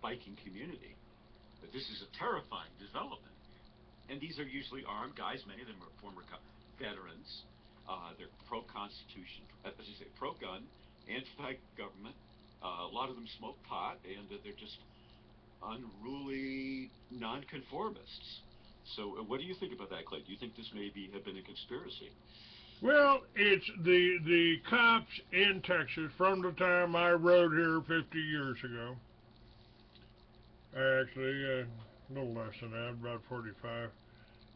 biking community. But this is a terrifying development. And these are usually armed guys. Many of them are former veterans. They're pro-constitution, as you say, pro-gun, anti-government. A lot of them smoke pot, and they're just unruly nonconformists. So, what do you think about that, Clay? Do you think this maybe have been a conspiracy? Well, it's the cops in Texas from the time I rode here 50 years ago. Actually, a little less than that, about 45.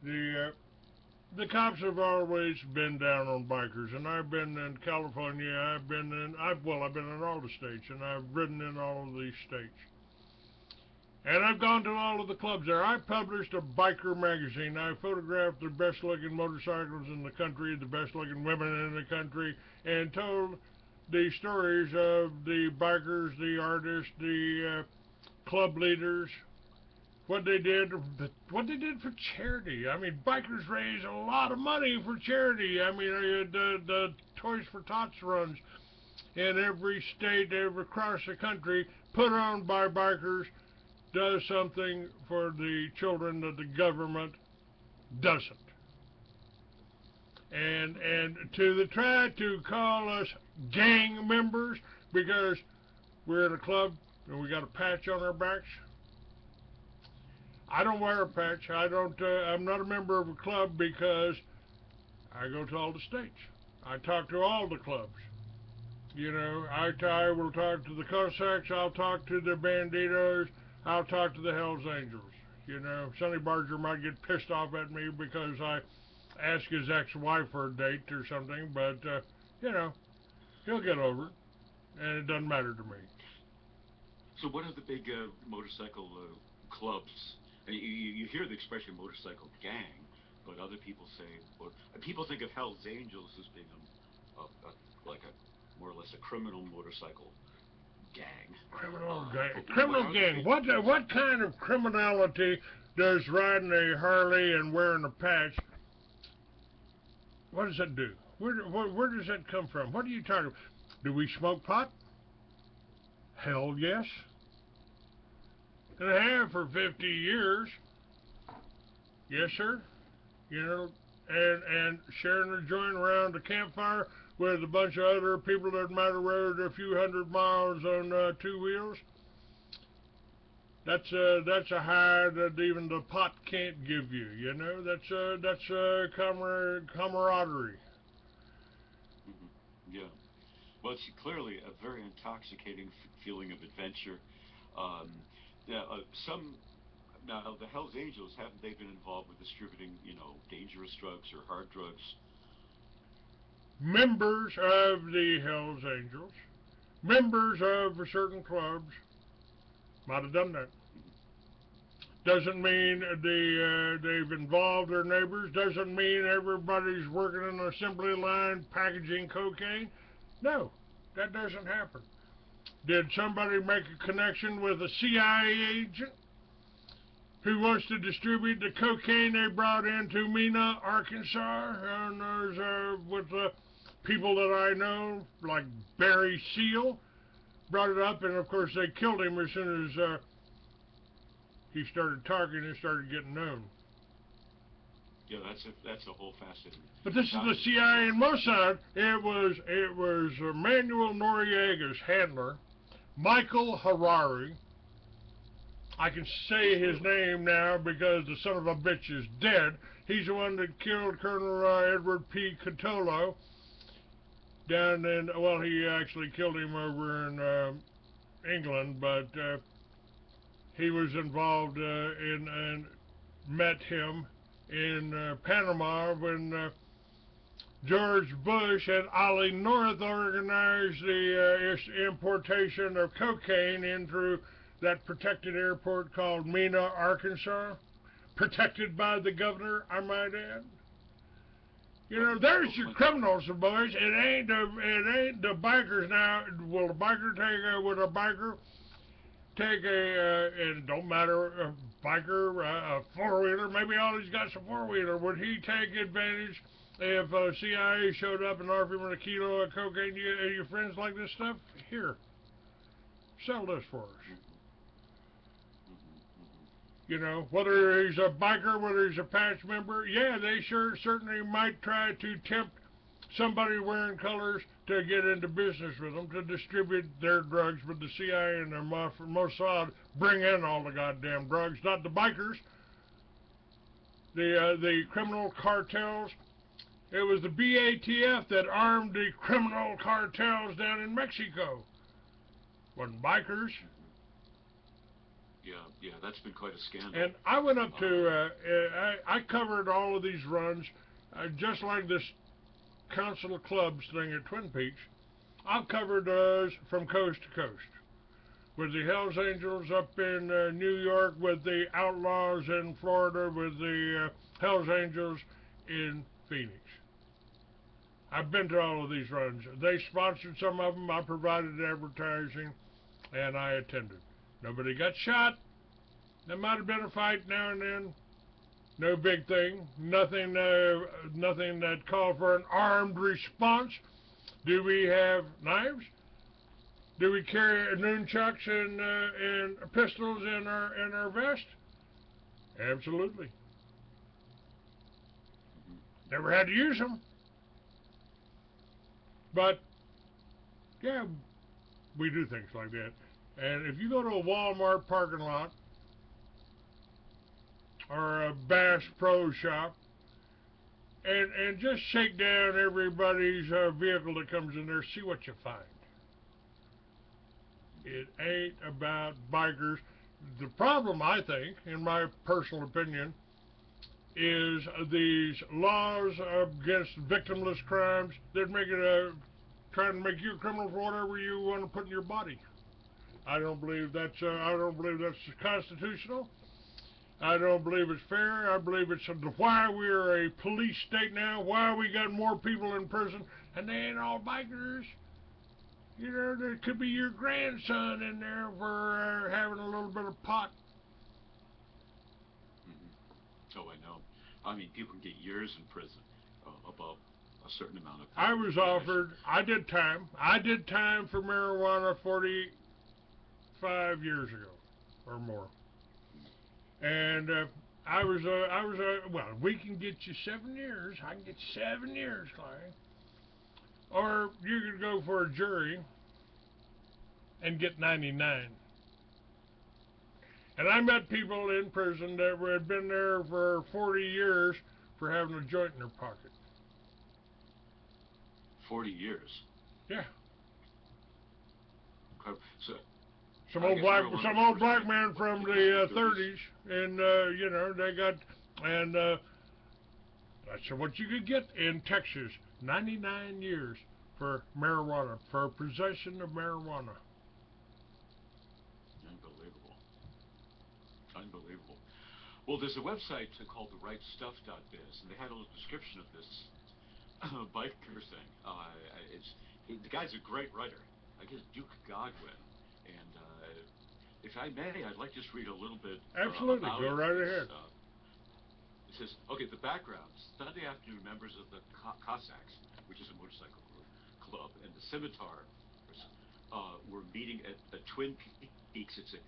The cops have always been down on bikers, and I've been in California. I've been in all the states, and I've ridden in all of these states. And I've gone to all of the clubs there. I published a biker magazine. I photographed the best-looking motorcycles in the country, the best-looking women in the country, and told the stories of the bikers, the artists, the club leaders, what they did for charity. I mean, bikers raise a lot of money for charity. I mean, the Toys for Tots runs in every state, across the country, put on by bikers, does something for the children that the government doesn't. And to try to call us gang members because we're in a club and we got a patch on our backs. I don't wear a patch. I'm not a member of a club because I go to all the states. I talk to all the clubs. You know, I will talk to the Cossacks. I'll talk to the Banditos. I'll talk to the Hells Angels. You know, Sonny Barger might get pissed off at me because I asked his ex-wife for a date or something, but, you know, he'll get over it, and it doesn't matter to me. So what are the big motorcycle clubs? And you hear the expression motorcycle gang, but other people say, or people think of Hells Angels as being like a more or less a criminal motorcycle gang. Criminal gang. What kind of criminality does riding a Harley and wearing a patch? What does that do? Where does that come from? What are you talking about? Do we smoke pot? Hell yes. And I have for 50 years. Yes, sir. You know, and sharing a joint around a campfire with a bunch of other people that might have rode a few hundred miles on two wheels. That's a high that even the pot can't give you. You know, that's camaraderie. Mm-hmm. Yeah. Well, it's clearly a very intoxicating feeling of adventure. Now the Hells Angels, haven't they been involved with distributing, you know, dangerous drugs or hard drugs? Members of the Hells Angels, members of certain clubs, might have done that. Doesn't mean they've involved their neighbors. Doesn't mean everybody's working in an assembly line packaging cocaine. No, that doesn't happen. Did somebody make a connection with a CIA agent who wants to distribute the cocaine they brought into Mena, Arkansas, and with the people that I know, like Barry Seal, brought it up, and of course they killed him as soon as he started talking and started getting known. Yeah, that's a whole fascinating. But this is the CIA and Mossad. It was Manuel Noriega's handler, Michael Harari. I can say his name now because the son of a bitch is dead. He's the one that killed Colonel Edward P. Catolo down in, well, he actually killed him over in England, but he was involved in and met him in Panama when George Bush and Ollie North organized the importation of cocaine into that protected airport called Mena, Arkansas, protected by the governor, I might add. You know, there's your criminals, boys. It ain't the bikers now. Will a biker would a biker take and it don't matter, a biker, a four-wheeler, maybe all he's got's a four-wheeler. Would he take advantage if CIA showed up and offered him a kilo of cocaine? Your friends like this stuff? Here, sell this for us. You know, whether he's a biker, whether he's a patch member, yeah, they certainly might try to tempt somebody wearing colors to get into business with them, to distribute their drugs, with the CIA and their Mossad bring in all the goddamn drugs, not the bikers, the criminal cartels. It was the BATF that armed the criminal cartels down in Mexico. Wasn't bikers. Yeah, that's been quite a scandal. And I went up to, I covered all of these runs, just like this Council of Clubs thing at Twin Peaks. I've covered those from coast to coast. With the Hells Angels up in New York, with the Outlaws in Florida, with the Hells Angels in Phoenix. I've been to all of these runs. They sponsored some of them. I provided advertising, and I attended. Nobody got shot. There might have been a fight now and then. No big thing. Nothing that called for an armed response. Do we have knives? Do we carry nunchucks and pistols in our vest? Absolutely. Never had to use them. But, yeah, we do things like that. And if you go to a Walmart parking lot or a Bass Pro Shop and just shake down everybody's vehicle that comes in there, see what you find. It ain't about bikers. The problem, I think, in my personal opinion, is these laws against victimless crimes that make it trying to make you a criminal for whatever you want to put in your body. I don't believe that's constitutional. I don't believe it's fair. I believe it's why we're a police state now, why we got more people in prison, and they ain't all bikers. You know, there could be your grandson in there for having a little bit of pot. Oh, I know. I mean, people can get years in prison above a certain amount of I was offered, I did time for marijuana 45 years ago or more. And well, we can get you 7 years. I can get 7 years, Clay. Or you could go for a jury and get 99. And I met people in prison that had been there for 40 years for having a joint in their pocket. 40 years? Yeah. So, some old black man from the 30s, and you know, they got, and that's what you could get in Texas. 99 years for marijuana, for possession of marijuana. Unbelievable. Well, there's a website called therightstuff.biz, and they had a little description of this biker thing. The guy's a great writer. I guess Duke Godwin. And if I may, I'd like to just read a little bit. Absolutely, about go right ahead. It says, okay, the background. Sunday afternoon, members of the Cossacks, which is a motorcycle club, and the Scimitar were meeting at Twin Peaks. It's a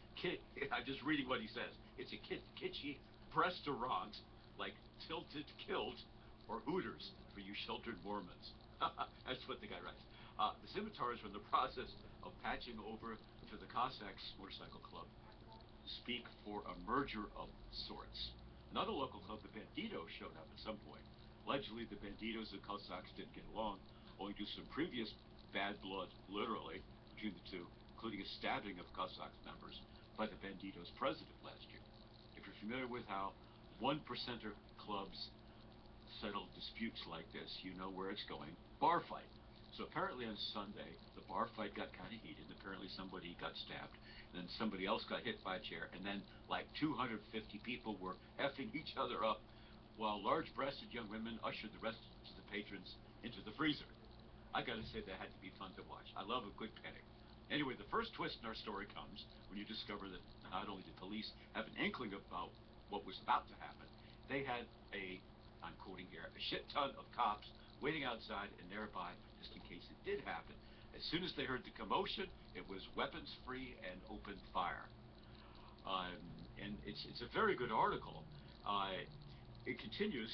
I'm just reading what he says. It's a kitschy restaurant like Tilted Kilt or Hooters for you sheltered Mormons. That's what the guy writes. The Scimitars are in the process of patching over to the Cossacks Motorcycle Club speak for a merger of sorts. Another local club, the Banditos, showed up at some point. Allegedly, the Banditos and Cossacks didn't get along, owing to some previous bad blood, literally, between the two, including a stabbing of Cossacks members by the Banditos president last year. If you're familiar with how one-percenter clubs settle disputes like this, you know where it's going. Bar fight. So apparently on Sunday, the bar fight got kind of heated. Apparently somebody got stabbed. And then somebody else got hit by a chair. And then like 250 people were effing each other up while large-breasted young women ushered the rest of the patrons into the freezer. I got to say that had to be fun to watch. I love a good petting. Anyway, the first twist in our story comes when you discover that not only did police have an inkling about what was about to happen, they had I'm quoting here, a shit ton of cops waiting outside and nearby just in case it did happen. As soon as they heard the commotion, it was weapons free and open fire. Um, and it's a very good article. It continues.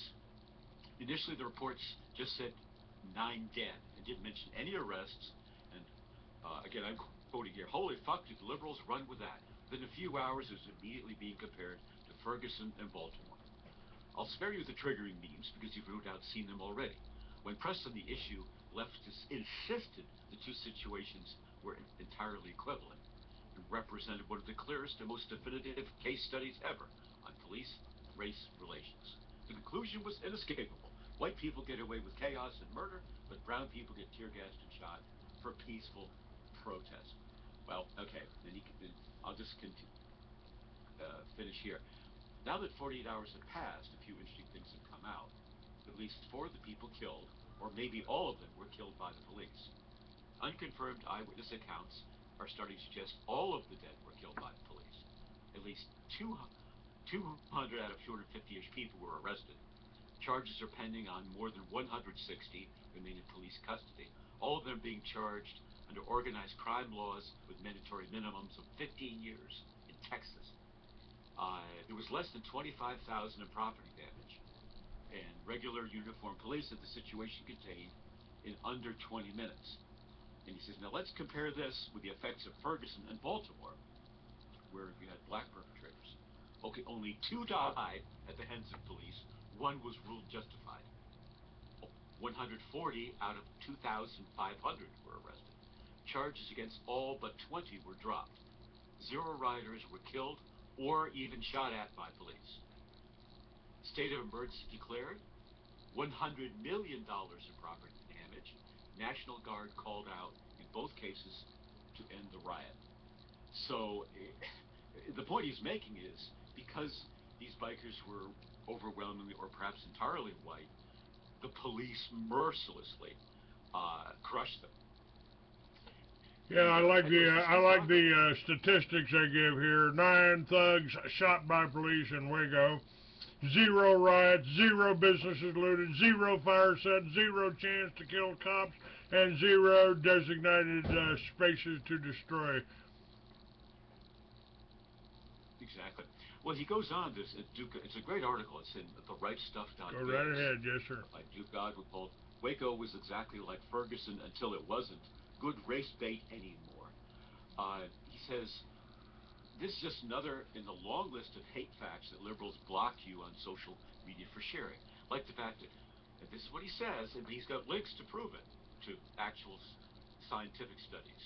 Initially, the reports just said 9 dead and didn't mention any arrests. And again, I'm quoting here, holy fuck, did the liberals run with that? Within a few hours, it was immediately being compared to Ferguson and Baltimore. I'll spare you the triggering memes because you've no doubt seen them already. When pressed on the issue, leftists insisted the two situations were entirely equivalent and represented one of the clearest and most definitive case studies ever on police-race relations. The conclusion was inescapable. White people get away with chaos and murder, but brown people get tear gassed and shot for peaceful protest. Well, okay, I'll just finish here. Now that 48 hours have passed, a few interesting things have come out. At least 4 of the people killed, or maybe all of them, were killed by the police. Unconfirmed eyewitness accounts are starting to suggest all of the dead were killed by the police. At least 200 out of 250-ish people were arrested. Charges are pending on more than 160 remain in police custody, all of them being charged under organized crime laws with mandatory minimums of 15 years in Texas. There was less than 25,000 in property damage, and regular uniformed police had the situation contained in under 20 minutes. And he says, now let's compare this with the effects of Ferguson and Baltimore, where you had black perpetrators. Okay, only 2 died at the hands of police. 1 was ruled justified. 140 out of 2,500 were arrested. Charges against all but 20 were dropped. 0 rioters were killed or even shot at by police. State of emergency declared, $100 million in property damage. National Guard called out in both cases to end the riot. So the point he's making is because these bikers were overwhelmingly or perhaps entirely white, the police mercilessly crushed them. Yeah, And I like the statistics they give here. 9 thugs shot by police in Waco. 0 riots, 0 businesses looted, 0 fire set, 0 chance to kill cops, and 0 designated spaces to destroy. Exactly. Well, he goes on this. It's a great article. It's in therightstuff.biz Go right ahead, yes sir. by Duke Godwin called "Waco was exactly like Ferguson until it wasn't. Good race bait anymore." He says this is just another in the long list of hate facts that liberals block you on social media for sharing. Like the fact that this is what he says, and he's got links to prove it to actual scientific studies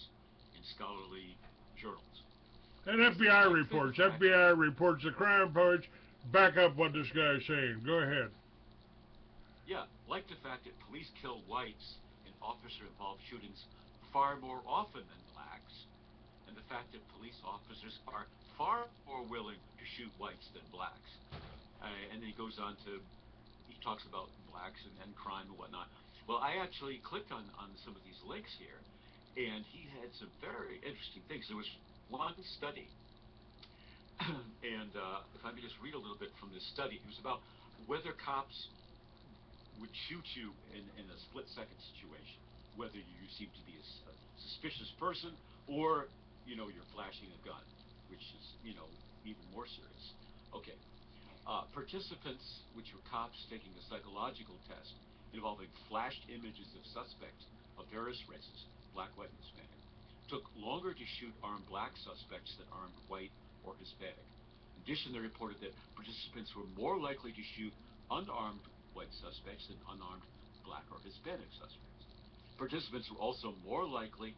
in scholarly journals. And He says, FBI like reports, the fact FBI reports, the crime poets back up what this guy is saying. Go ahead. Yeah, like the fact that police kill whites in officer-involved shootings far more often than blacks, and the fact that police officers are far more willing to shoot whites than blacks. And then he goes on to, he talks about blacks and crime and whatnot. Well, I actually clicked on some of these links here, and he had some very interesting things. There was one study, and if I may just read a little bit from this study, it was about whether cops would shoot you in a split-second situation, whether you seem to be a suspicious person or, you're flashing a gun, which is, even more serious. Okay. Participants, which were cops taking a psychological test involving flashed images of suspects of various races, black, white, and Hispanic, took longer to shoot armed black suspects than armed white or Hispanic. In addition, they reported that participants were more likely to shoot unarmed white suspects than unarmed black or Hispanic suspects. Participants were also more likely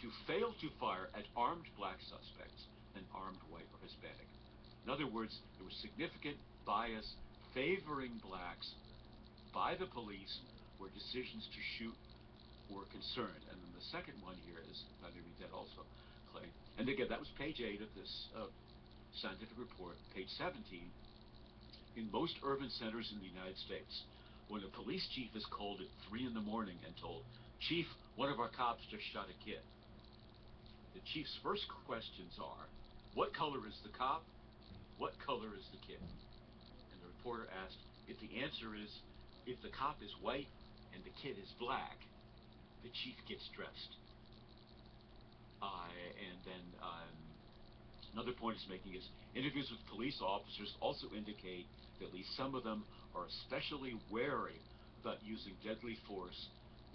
to fail to fire at armed black suspects than armed white or Hispanic. In other words, there was significant bias favoring blacks by the police where decisions to shoot were concerned. And then the second one here is, if I may read that also, Clay. And again, that was page 8 of this scientific report. Page 17. In most urban centers in the United States, when a police chief is called at 3 in the morning and told, "Chief, one of our cops just shot a kid," the chief's first questions are, what color is the cop? What color is the kid? And the reporter asked, if the answer is, if the cop is white and the kid is black, the chief gets dressed. And then Another point he's making is interviews with police officers also indicate that at least some of them are especially wary about using deadly force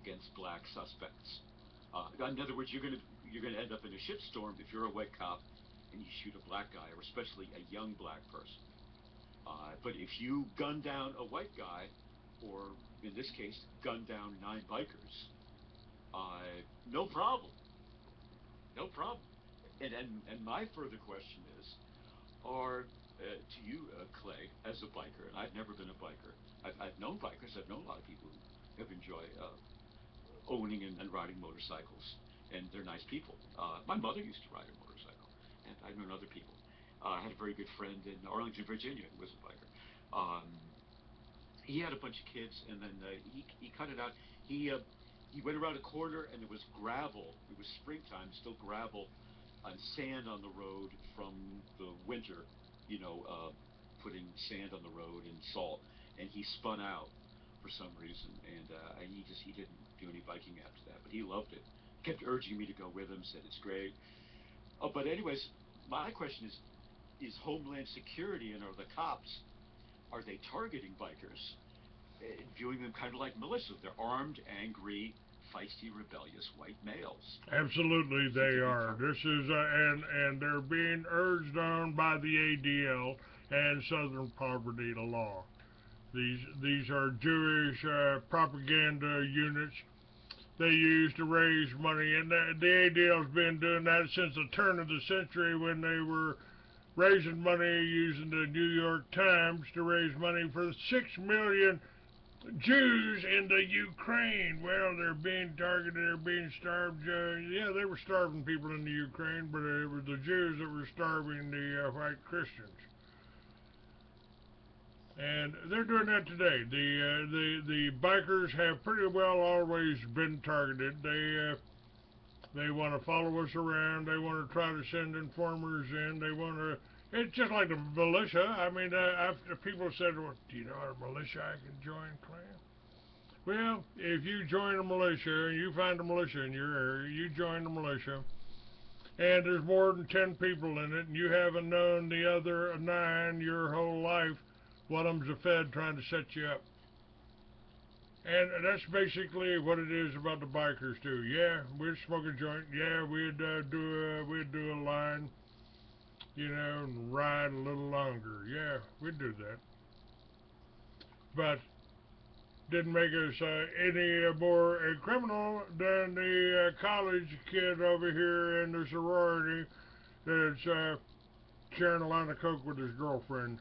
against black suspects. In other words, you're gonna end up in a shitstorm if you're a white cop and you shoot a black guy, or especially a young black person. But if you gun down a white guy, or in this case, gun down 9 bikers, no problem, no problem. And my further question is, are to you, Clay, as a biker, and I've never been a biker. I've known bikers. I've known a lot of people who have enjoyed owning and riding motorcycles, and they're nice people. My mother used to ride a motorcycle, and I've known other people. I had a very good friend in Arlington, Virginia, who was a biker. He had a bunch of kids, and then he cut it out. He went around a corner, and there was gravel. It was springtime, still gravel, and sand on the road from the winter. You know, putting sand on the road and salt, and he spun out for some reason, and he didn't do any biking after that, but he loved it. Kept urging me to go with him. Said it's great. Oh, but anyways, my question is Homeland Security and are the cops, are they targeting bikers, viewing them kind of like militias? They're armed, angry, feisty, rebellious white males. Absolutely, they are. This is and they're being urged on by the ADL and Southern Poverty Law. These are Jewish propaganda units they use to raise money, and the ADL's been doing that since the turn of the century when they were raising money using the New York Times to raise money for 6 million Jews in the Ukraine. Well, they're being targeted, they're being starved. Yeah, they were starving people in the Ukraine, but it was the Jews that were starving the white Christians. And they're doing that today. The bikers have pretty well always been targeted. They want to follow us around. They want to try to send informers in. They want to. It's just like the militia. I mean, after people said, "Well, do you know a militia I can join, Clan?" Well, if you join a militia and you find a militia in your area, you join the militia, and there's more than 10 people in it, and you haven't known the other 9 your whole life. One of them's a Fed trying to set you up. And that's basically what it is about the bikers too. Yeah, we'd smoke a joint. Yeah, we'd do a line, and ride a little longer. Yeah, we'd do that. But didn't make us any more a criminal than the college kid over here in the sorority that's sharing a line of coke with his girlfriend.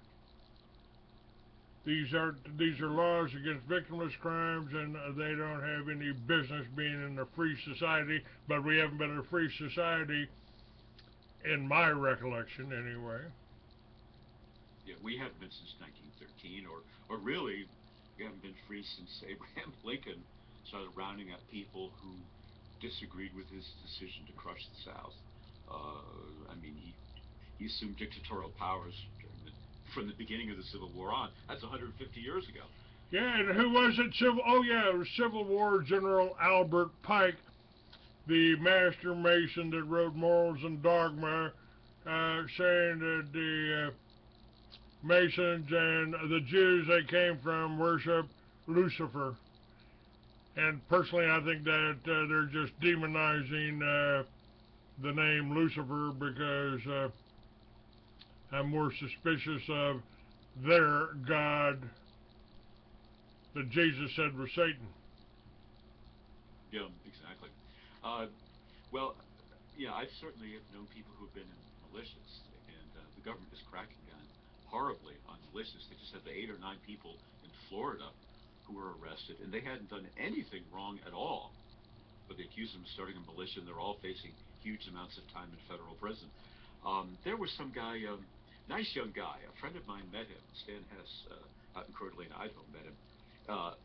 These are laws against victimless crimes, and they don't have any business being in a free society. But we haven't been in a free society in my recollection, anyway. Yeah, we haven't been since 1913, or really, we haven't been free since Abraham Lincoln started rounding up people who disagreed with his decision to crush the South. I mean, he assumed dictatorial powers from the beginning of the Civil War on. That's 150 years ago. Yeah, and who was it? Oh yeah, it was Civil War General Albert Pike, the master mason that wrote Morals and Dogma, saying that the Masons and the Jews they came from worship Lucifer. And personally, I think that they're just demonizing the name Lucifer because I'm more suspicious of their God that Jesus said was Satan. Yeah, exactly. Uh, well, yeah, I certainly have known people who have been in militias, and the government is cracking down horribly on militias. They just had the 8 or 9 people in Florida who were arrested, and they hadn't done anything wrong at all, but they accused them of starting a militia, and they're all facing huge amounts of time in federal prison. There was some guy, nice young guy, a friend of mine met him, Stan Hess, out in Coeur d'Alene, Idaho, met him.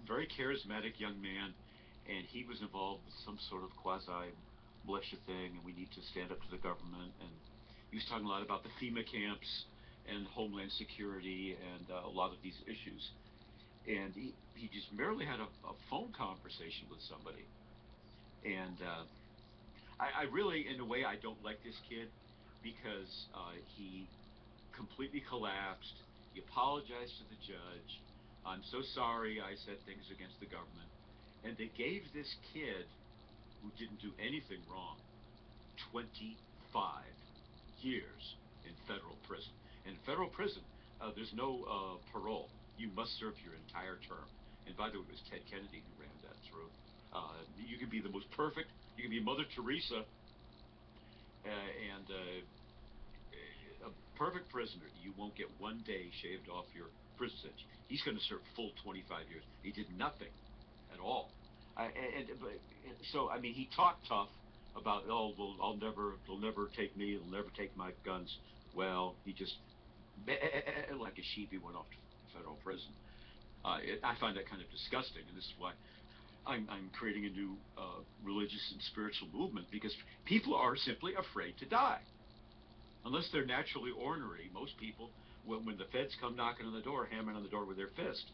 Very charismatic young man, and he was involved with some sort of quasi-militia thing, and we need to stand up to the government, and he was talking a lot about the FEMA camps and Homeland Security and a lot of these issues. And he just merely had a phone conversation with somebody. And I really, in a way, I don't like this kid because he completely collapsed. He apologized to the judge. I'm so sorry I said things against the government. And they gave this kid, who didn't do anything wrong, 25 years in federal prison. And in federal prison, there's no parole. You must serve your entire term. And by the way, it was Ted Kennedy who ran that through. You can be the most perfect. You can be Mother Teresa and a perfect prisoner. You won't get one day shaved off your prison sentence. He's going to serve full 25 years. He did nothing at all. So I mean, he talked tough about, oh, well, they'll never take me, they'll never take my guns. Well, he just, like a sheep, he went off to federal prison. I find that kind of disgusting, and this is why I'm creating a new religious and spiritual movement, because people are simply afraid to die. Unless they're naturally ornery, most people, when the feds come knocking on the door, hammering on the door with their fist,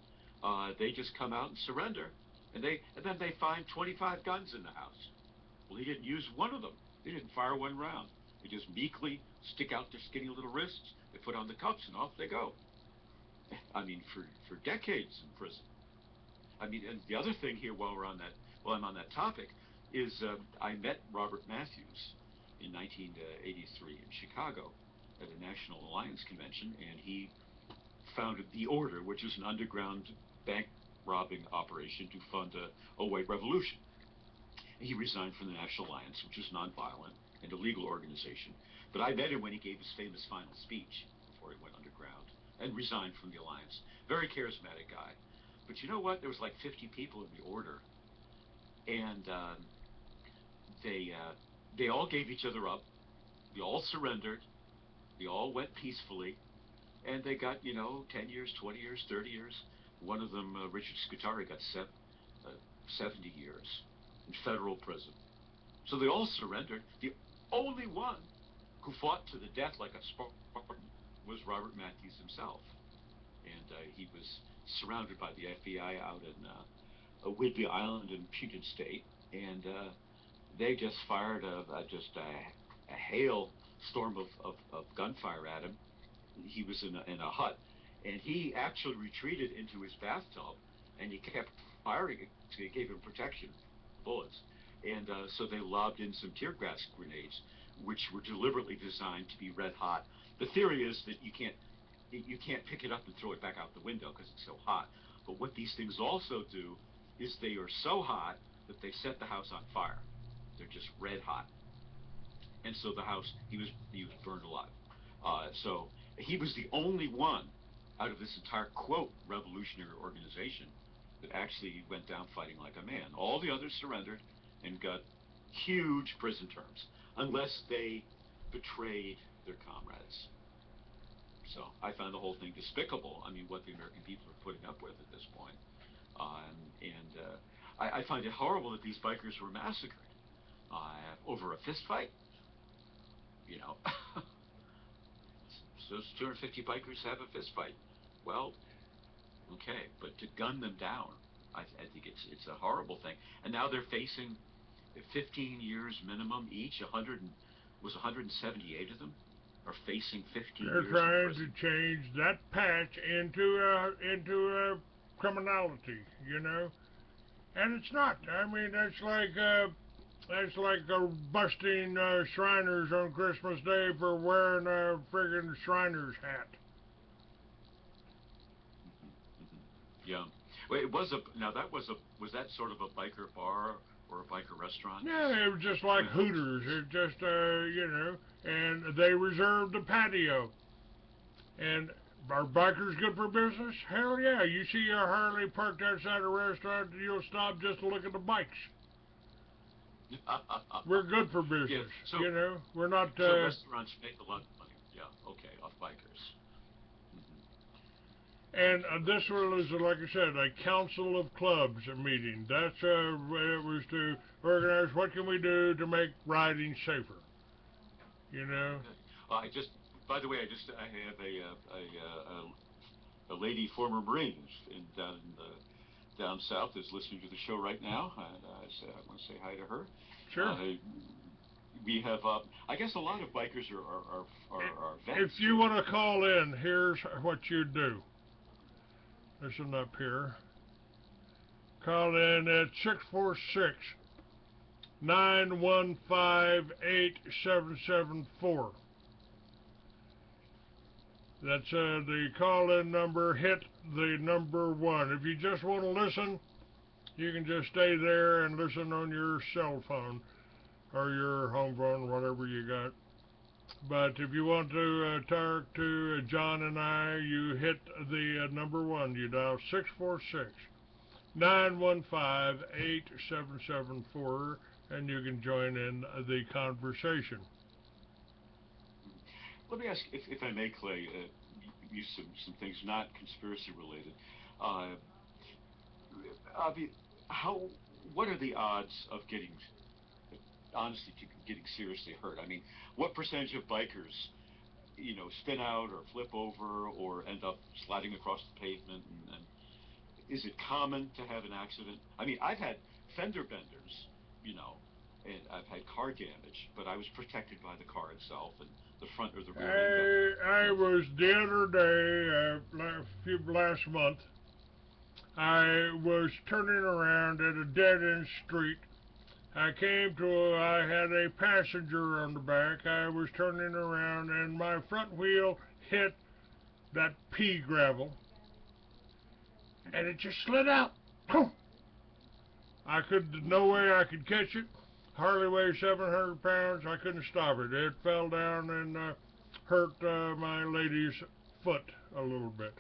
they just come out and surrender. And then they find 25 guns in the house. Well, he didn't use one of them. He didn't fire one round. They just meekly stick out their skinny little wrists. They put on the cuffs and off they go. I mean, for decades in prison. I mean, and the other thing here, while I'm on that topic, is I met Robert Matthews in 1983 in Chicago at a National Alliance convention, and he founded the Order, which is an underground bank robbing operation to fund a white revolution. He resigned from the National Alliance, which is nonviolent and a legal organization. But I met him when he gave his famous final speech before he went underground and resigned from the Alliance. Very charismatic guy. But you know what? There was like 50 people in the Order, and they all gave each other up. They all surrendered. They all went peacefully, and they got 10 years, 20 years, 30 years. One of them, Richard Scutari, got 70 years in federal prison. So they all surrendered. The only one who fought to the death like a Spartan was Robert Matthews himself. And he was surrounded by the FBI out in Whidbey Island in Puget State. And they just fired a hail storm of gunfire at him. He was in a hut. And he actually retreated into his bathtub, and he kept firing it, so it gave him protection, bullets. And so they lobbed in some tear gas grenades, which were deliberately designed to be red hot. The theory is that you can't pick it up and throw it back out the window because it's so hot. But what these things also do is they are so hot that they set the house on fire. They're just red hot. And so the house, he was burned alive. So he was the only one out of this entire, quote, revolutionary organization that actually went down fighting like a man. All the others surrendered and got huge prison terms, unless they betrayed their comrades. So I found the whole thing despicable. I mean, what the American people are putting up with at this point. I find it horrible that these bikers were massacred over a fist fight. So 250 bikers have a fist fight. Well, okay, but to gun them down, I think it's a horrible thing. And now they're facing 15 years minimum each. 178 of them are facing 15 They're years. They're trying to change that patch into criminality, and it's not. I mean, that's like busting Shriners on Christmas Day for wearing a friggin' Shriners hat. Yeah. Well, was that sort of a biker bar or a biker restaurant? Yeah, it was just like Hooters. It just and they reserved the patio. And are bikers good for business? Hell yeah! You see a Harley parked outside a restaurant, you'll stop just to look at the bikes. We're good for business. Yeah, so, we're not. So restaurants make a lot of money. Yeah, okay, off bikers. And this was, like I said, a council of clubs meeting. That's it was to organize what can we do to make riding safer. By the way, I have a lady former Marine down south is listening to the show right now. I want to say hi to her. Sure. we have, I guess a lot of bikers are If vets. you want to call in, here's what you do. Listen up here. Call in at 646 915 8774. That's the call-in number. Hit the number 1. If you just want to listen, you can just stay there and listen on your cell phone or your home phone, whatever you got. But if you want to talk to John and I, you hit the number 1. You dial 646 915 8774, and you can join in the conversation. Let me ask, if I may, Clay, you some things not conspiracy related. Uh, how what are the odds of getting honestly getting seriously hurt? I mean, what percentage of bikers spin out or flip over or end up sliding across the pavement? And is it common to have an accident? I mean, I've had fender benders, you know, and I've had car damage, but I was protected by the car itself and the front or the rear end got. I was the other day, last month, I was turning around at a dead-end street. I had a passenger on the back. I was turning around and my front wheel hit that pea gravel and it just slid out. No way I could catch it. Harley weighs 700 pounds. I couldn't stop it. It fell down and hurt my lady's foot a little bit.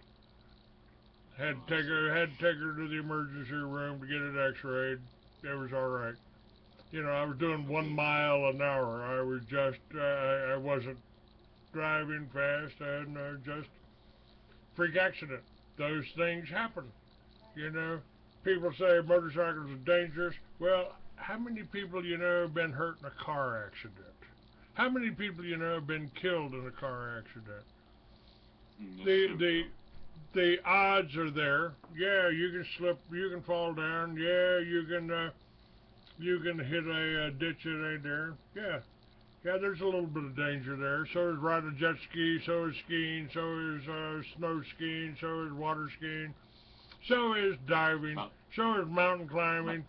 Had to take her to the emergency room to get it x-rayed. It was all right. I was doing 1 mile an hour. I wasn't driving fast, and just freak accident. Those things happen. People say motorcycles are dangerous. Well, how many people have been hurt in a car accident? How many people have been killed in a car accident? The odds are there. Yeah, you can slip, you can fall down. Yeah, you can hit a ditch that ain't there. Yeah, there's a little bit of danger there. So is riding a jet ski, so is skiing, so is snow skiing, so is water skiing, so is diving, so is mountain climbing.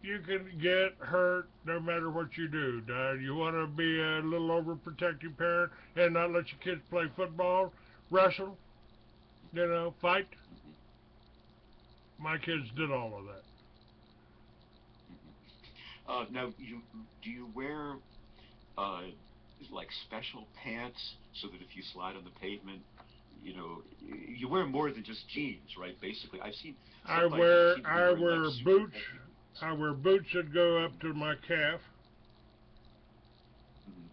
You can get hurt no matter what you do. You want to be a little overprotective parent and not let your kids play football, wrestle, fight. My kids did all of that. Now, do you wear like special pants so that if you slide on the pavement, you wear more than just jeans, right? Basically, I've seen some bikers seem to be wearing like super boots. I wear boots that go up to my calf. Mm-hmm.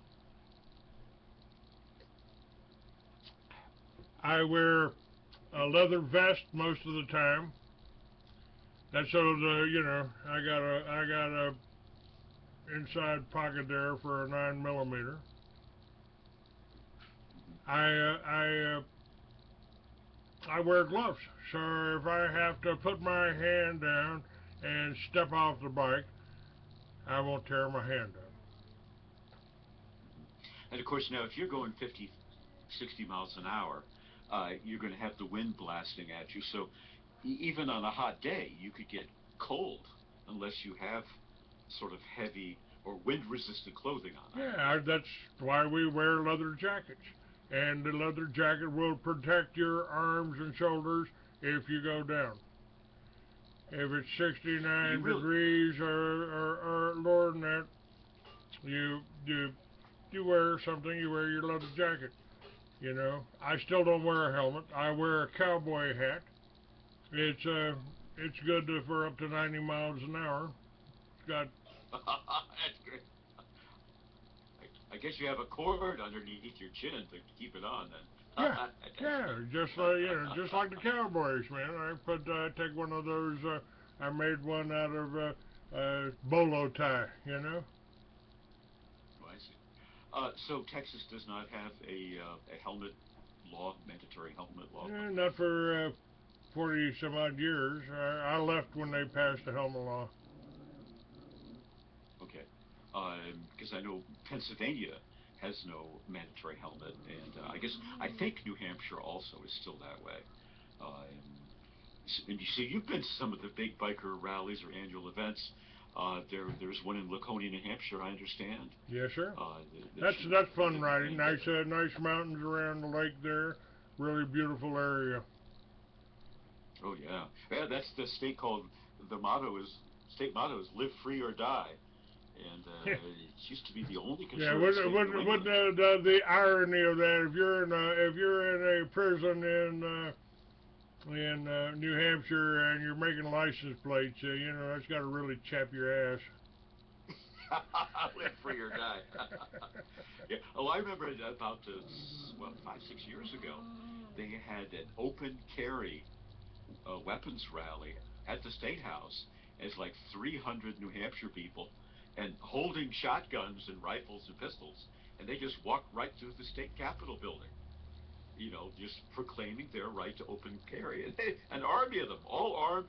I wear a leather vest most of the time. That's so I got a inside pocket there for a 9mm. I wear gloves, so if I have to put my hand down and step off the bike, I won't tear my hand up. And of course, now if you're going 50, 60 miles an hour, you're going to have the wind blasting at you. So even on a hot day, you could get cold unless you have sort of heavy or wind-resistant clothing on. Yeah, that's why we wear leather jackets. And the leather jacket will protect your arms and shoulders if you go down. If it's 69 degrees or lower than that, you wear something. You wear your leather jacket. I still don't wear a helmet. I wear a cowboy hat. It's good for up to 90 miles an hour. It's got. That's great. I guess you have a cord underneath your chin to keep it on then. Yeah, just like the cowboys, man. I take one of those. I made one out of bolo tie. Oh, I see. So Texas does not have a helmet law, mandatory helmet law. Not for 40 some odd years. I left when they passed the helmet law. Okay. Because I know Pennsylvania has no mandatory helmet, and I think New Hampshire also is still that way. And you see, you've been to some of the big biker rallies or annual events. There's one in Laconia, New Hampshire, I understand. Yes, sir. That That's fun riding. Nice mountains around the lake there. Really beautiful area. Oh yeah, yeah. That's the state called. The state motto is "Live free or die," and it used to be the only Yeah, conservative state in New what England. the irony of that? If you're in a prison in New Hampshire and you're making license plates, that's got to really chap your ass. Live free or die. Yeah. Oh, I remember about 5, 6 years ago, they had an open carry weapons rally at the State House as like 300 New Hampshire people and holding shotguns and rifles and pistols, and they just walked right through the state capitol building, just proclaiming their right to open carry. And an army of them, all armed,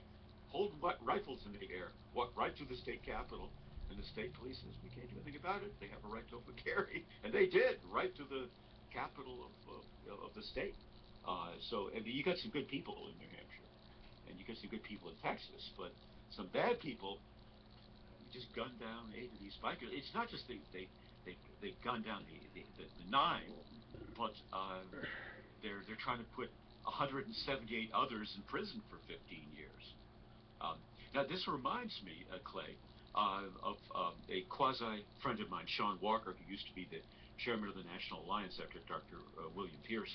holding rifles in the air, walked right through the state capitol. And the state police says, we can't do anything about it. They have a right to open carry. And they did, right to the capital of the state. And you got some good people in New Hampshire. And you get some good people in Texas, but some bad people just gunned down 8 of these bikers. It's not just they gunned down the 9, but they're trying to put 178 others in prison for 15 years. Now this reminds me, Clay, of a quasi friend of mine, Sean Walker, who used to be the chairman of the National Alliance after Dr. William Pierce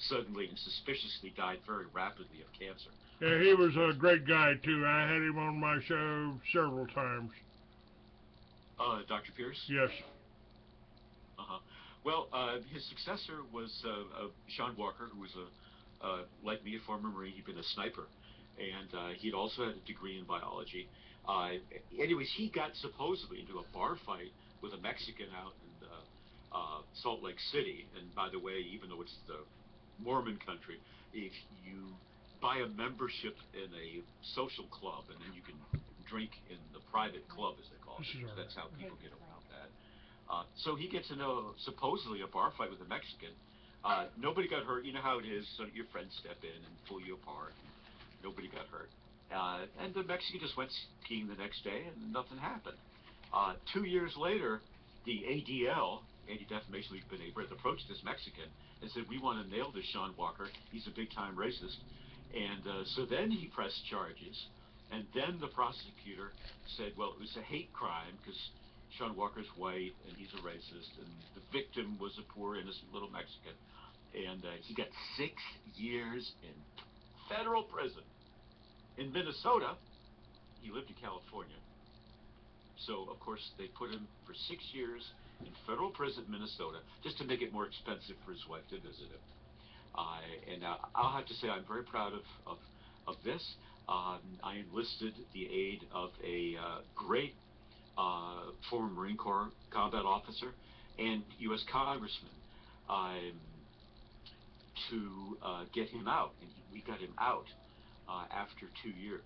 suddenly and suspiciously died very rapidly of cancer. Yeah, he was a great guy too. I had him on my show several times. Dr. Pierce? Yes. Uh-huh. Well, his successor was Sean Walker, who was like me, a former Marine. He'd been a sniper, and he'd also had a degree in biology. Anyways, he got supposedly into a bar fight with a Mexican out in Salt Lake City. And by the way, even though it's the Mormon country, if you buy a membership in a social club, and then you can drink in the private club, as they call it. That's how people get around that. So he gets into supposedly a bar fight with a Mexican. Nobody got hurt. You know how it is. So your friends step in and pull you apart. And nobody got hurt. And the Mexican just went skiing the next day, and nothing happened. 2 years later, the ADL, Anti-Defamation League of B'nai B'rith, approached this Mexican and said, we want to nail this Sean Walker. He's a big-time racist. And so then he pressed charges. And then the prosecutor said, well, it was a hate crime because Sean Walker's white and he's a racist. And the victim was a poor, innocent little Mexican. And he got 6 years in federal prison. In Minnesota, he lived in California. So, of course, they put him for 6 years in federal prison in Minnesota just to make it more expensive for his wife to visit him. And I'll have to say I'm very proud of this. I enlisted the aid of a great former Marine Corps combat officer and U.S. Congressman to get him out. And we got him out after 2 years.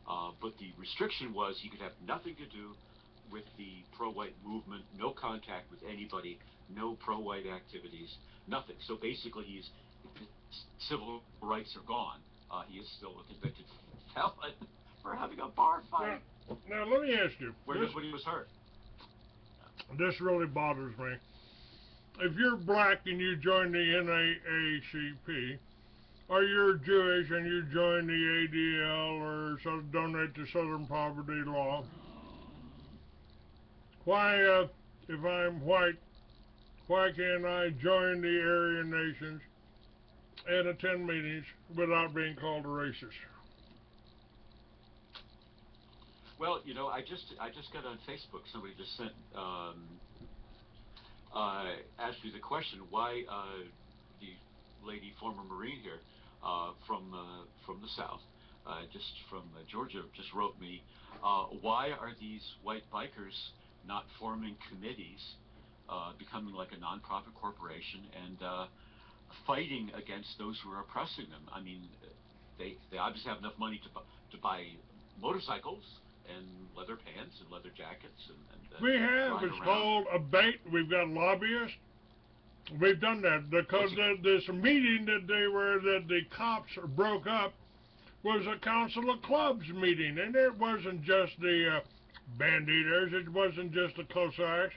But the restriction was he could have nothing to do with the pro-white movement, no contact with anybody, no pro-white activities, nothing. So basically his civil rights are gone. He is still a convicted felon for having a bar fight. Now let me ask you. Where nobody was hurt. This really bothers me. If you're black and you join the NAACP, or you're Jewish and you join the ADL or donate to Southern Poverty Law, why, if I'm white, why can't I join the Aryan nations and attend meetings without being called a racist? Well, I just got on Facebook. Somebody just sent asked me the question why the lady, former Marine here from the South, just from Georgia, just wrote me, why are these white bikers not forming committees, becoming like a nonprofit corporation and fighting against those who are oppressing them? I mean, they obviously have enough money to buy motorcycles and leather pants and leather jackets and We have. ride It's around. called a bait. We've got lobbyists. We've done that because this meeting that the cops broke up was a council of clubs meeting, and it wasn't just the banditos. It wasn't just the Cossacks.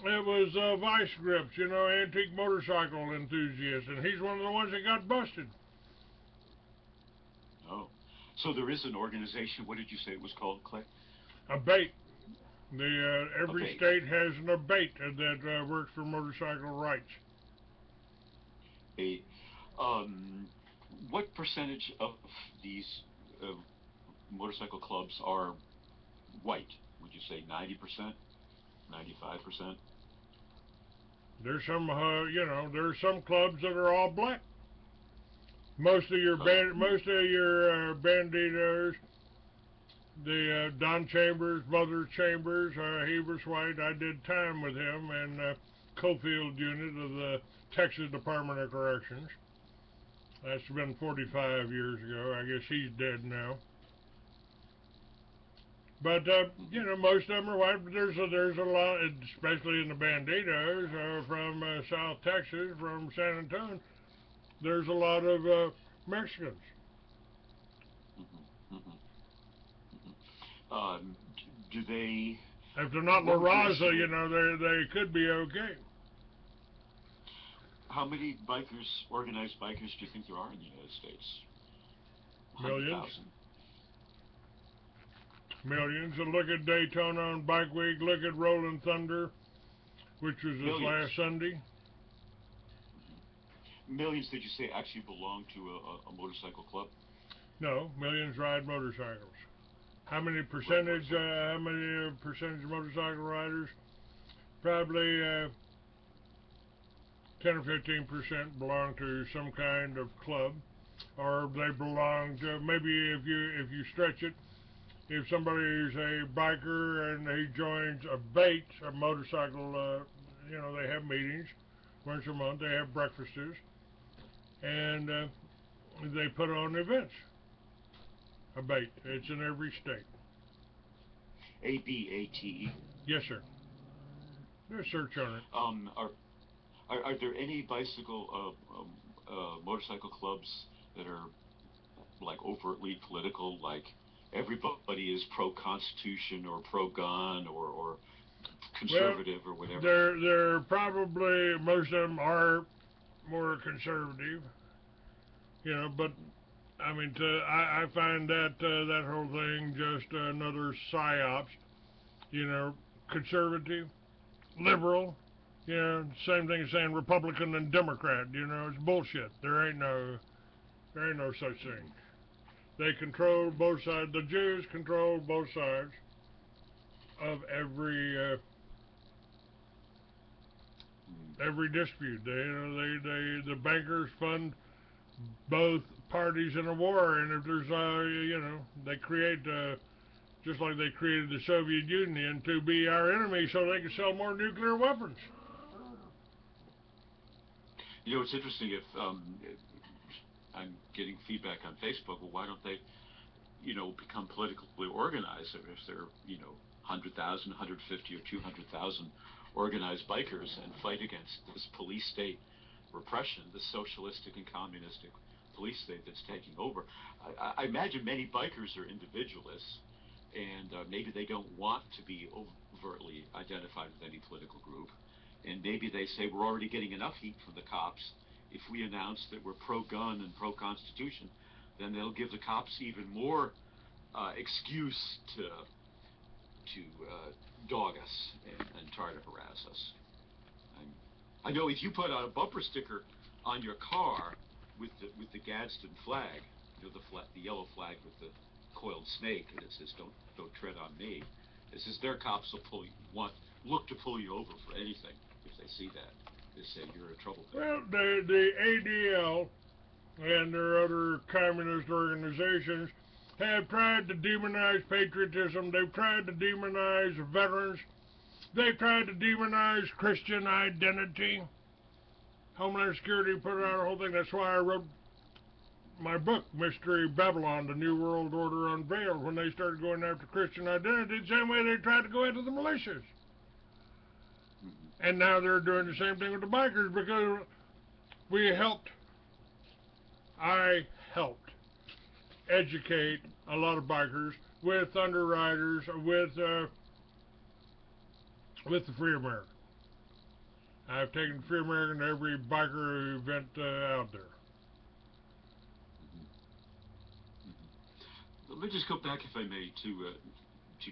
It was vice grips, antique motorcycle enthusiasts, and he's one of the ones that got busted. Oh, so there is an organization. What did you say it was called, Clay? A bait. Every Abate. state has an abate that works for motorcycle rights. A, what percentage of these uh, motorcycle clubs are white? Would you say 90%, 95%? There's there's some clubs that are all black. Most of your banditos, the Don Chambers, Mother Chambers, he was white. I did time with him in Cofield unit of the Texas Department of Corrections. That's been 45 years ago. I guess he's dead now. But most of them are white. But there's a lot, especially in the banditos from South Texas, from San Antonio. There's a lot of Mexicans. Mm-hmm, mm-hmm, mm-hmm. Do they? If they're not La What would you Raza, estimate? they could be okay. How many bikers, organized bikers, do you think there are in the United States? Hundred Millions. thousand. Millions. And look at Daytona on Bike Week. Look at Rolling Thunder, which was this Millions. last Sunday. Millions, did you say, actually belong to a motorcycle club? No, millions ride motorcycles. How many Right, percentage? motorcycle. How many percentage of motorcycle riders? Probably 10 or 15% belong to some kind of club, or they belong to maybe if you stretch it. If somebody is a biker and he joins a bait, a motorcycle, they have meetings once a month. They have breakfasts, and they put on events. A bait. It's in every state. ABATE. Yes, sir. Do a search on it. Are there any motorcycle clubs that are like overtly political, like everybody is pro-constitution or pro-gun or Well, conservative or whatever? they're probably most of them are more conservative, but I mean, I find that whole thing just another psyops. Conservative, liberal. Same thing as saying Republican and Democrat. It's bullshit. There ain't no such thing. They control both sides. The Jews control both sides of every dispute. The bankers fund both parties in a war, and if there's they create just like they created the Soviet Union to be our enemy so they can sell more nuclear weapons. It's interesting if I'm getting feedback on Facebook. Well, why don't they, become politically organized? If they're, 100,000, 150, or 200,000 organized bikers and fight against this police state repression, the socialistic and communistic police state that's taking over. I imagine many bikers are individualists, and maybe they don't want to be overtly identified with any political group. And maybe they say we're already getting enough heat from the cops. If we announce that we're pro-gun and pro-constitution, then they'll give the cops even more excuse to dog us and try to harass us. I know if you put out a bumper sticker on your car with the Gadsden flag, the yellow flag with the coiled snake, and it says "Don't tread on me." It says their cops will look to pull you over for anything if they see that. They say you're a troublemaker. Well, the ADL and their other communist organizations have tried to demonize patriotism. They've tried to demonize veterans. They've tried to demonize Christian identity. Homeland Security put out a whole thing. That's why I wrote my book, Mystery Babylon, The New World Order Unveiled, when they started going after Christian identity the same way they tried to go after the militias. And now they're doing the same thing with the bikers because I helped educate a lot of bikers with underwriters, with the Free American. I've taken the Free American to every biker event out there. Let me just go back, if I may, to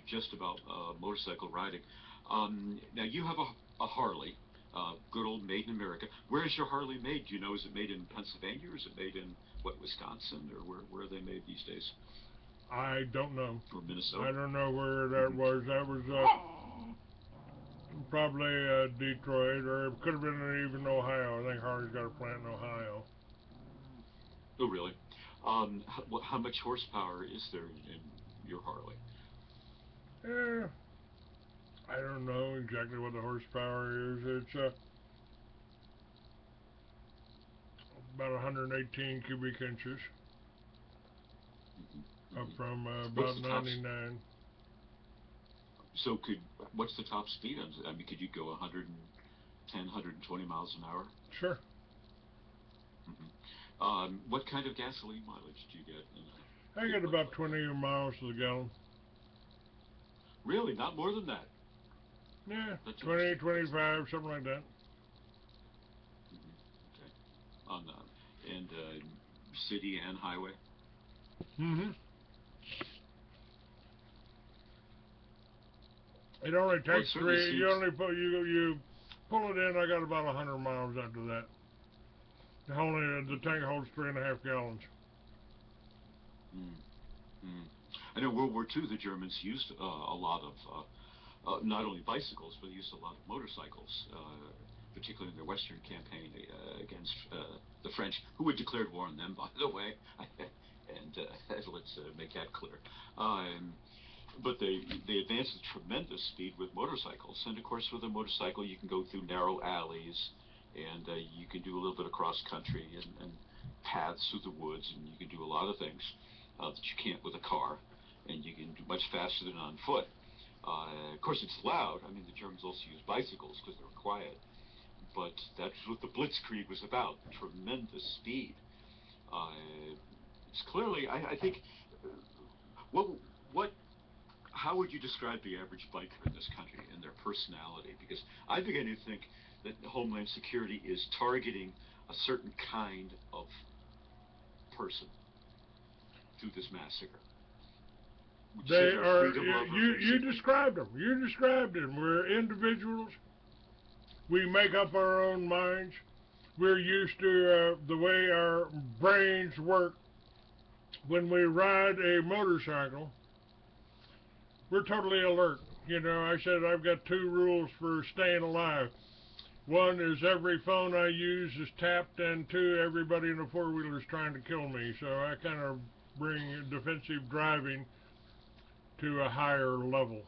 just about motorcycle riding. Now you have a Harley, good old made in America. Where is your Harley made? Do you know? Is it made in Pennsylvania, or is it made in Wisconsin, or where are they made these days? I don't know. Or Minnesota? I don't know where that was. That was probably Detroit, or it could have been even Ohio. I think Harley's got a plant in Ohio. Oh, really? How much horsepower is there in your Harley? I don't know exactly what the horsepower is. It's about 118 cubic inches, up from about 99. So what's the top speed? I mean, could you go 110, 120 miles an hour? Sure. What kind of gasoline mileage do you get? I get about 20 miles to the gallon. Really? Not more than that? Yeah, 20, 25, something like that. Okay. On and city and highway? It only takes three. You only you pull it in. I got about 100 miles after that. The tank holds 3.5 gallons. I know World War II, the Germans used a lot of not only bicycles, but they used a lot of motorcycles, particularly in their Western campaign against the French, who had declared war on them, by the way. And let's make that clear. But they advanced at tremendous speed with motorcycles, and of course with a motorcycle you can go through narrow alleys, and you can do a little bit of cross country and paths through the woods, and you can do a lot of things that you can't with a car, and you can do much faster than on foot. Of course it's loud. I mean, the Germans also used bicycles because they were quiet, but that's what the Blitzkrieg was about, tremendous speed. It's clearly, I think, how would you describe the average biker in this country and their personality? Because I begin to think that Homeland Security is targeting a certain kind of person through this massacre. They are. You described them. You described them. We're individuals. We make up our own minds. We're used to the way our brains work. When we ride a motorcycle, we're totally alert. You know, I said I've got 2 rules for staying alive. One is every phone I use is tapped, and 2, everybody in a 4-wheeler is trying to kill me. So I kind of bring defensive driving to a higher level.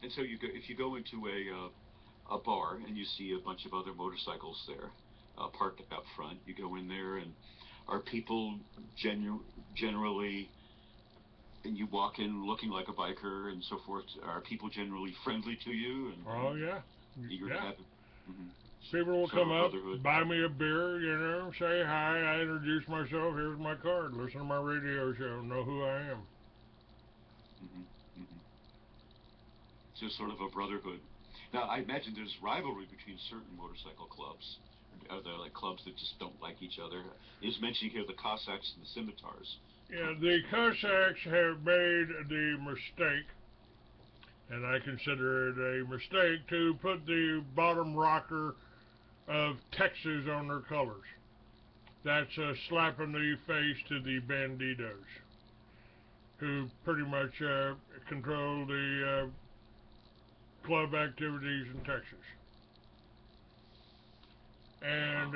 And so if you go into a bar and you see a bunch of other motorcycles there parked out front, you go in there, and are people generally, and you walk in looking like a biker and so forth, are people generally friendly to you? And, oh, yeah. Eager to have it? People will come up, buy me a beer, you know, say hi, I introduce myself, here's my card, listen to my radio show, know who I am. So sort of a brotherhood. Now, I imagine there's rivalry between certain motorcycle clubs. Are there like clubs that just don't like each other? Is mentioning here the Cossacks and the Scimitars. Yeah, the Cossacks have made the mistake, and I consider it a mistake, to put the bottom rocker of Texas on their colors. That's a slap in the face to the banditos, who pretty much control the club activities in Texas. And,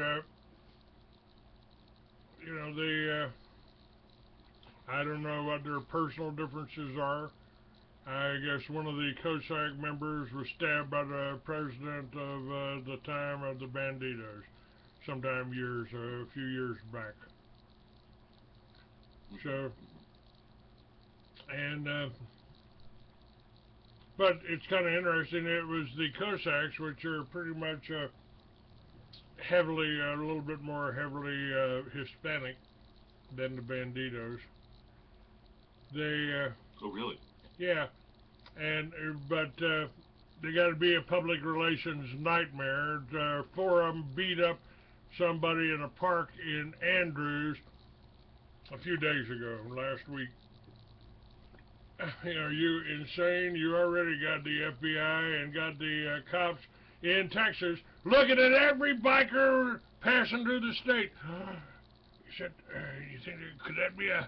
you know, I don't know what their personal differences are. I guess one of the Cossack members was stabbed by the president of the time of the banditos. sometime a few years back. So, and but it's kind of interesting. It was the Cossacks, which are pretty much heavily, a little bit more heavily Hispanic than the Banditos. They, Oh, really? yeah, and but they got to be a public relations nightmare. Four of them beat up somebody in a park in Andrews a few days ago, last week. Are you insane? You already got the FBI and got the cops in Texas looking at every biker passing through the state. He said, you think could that be a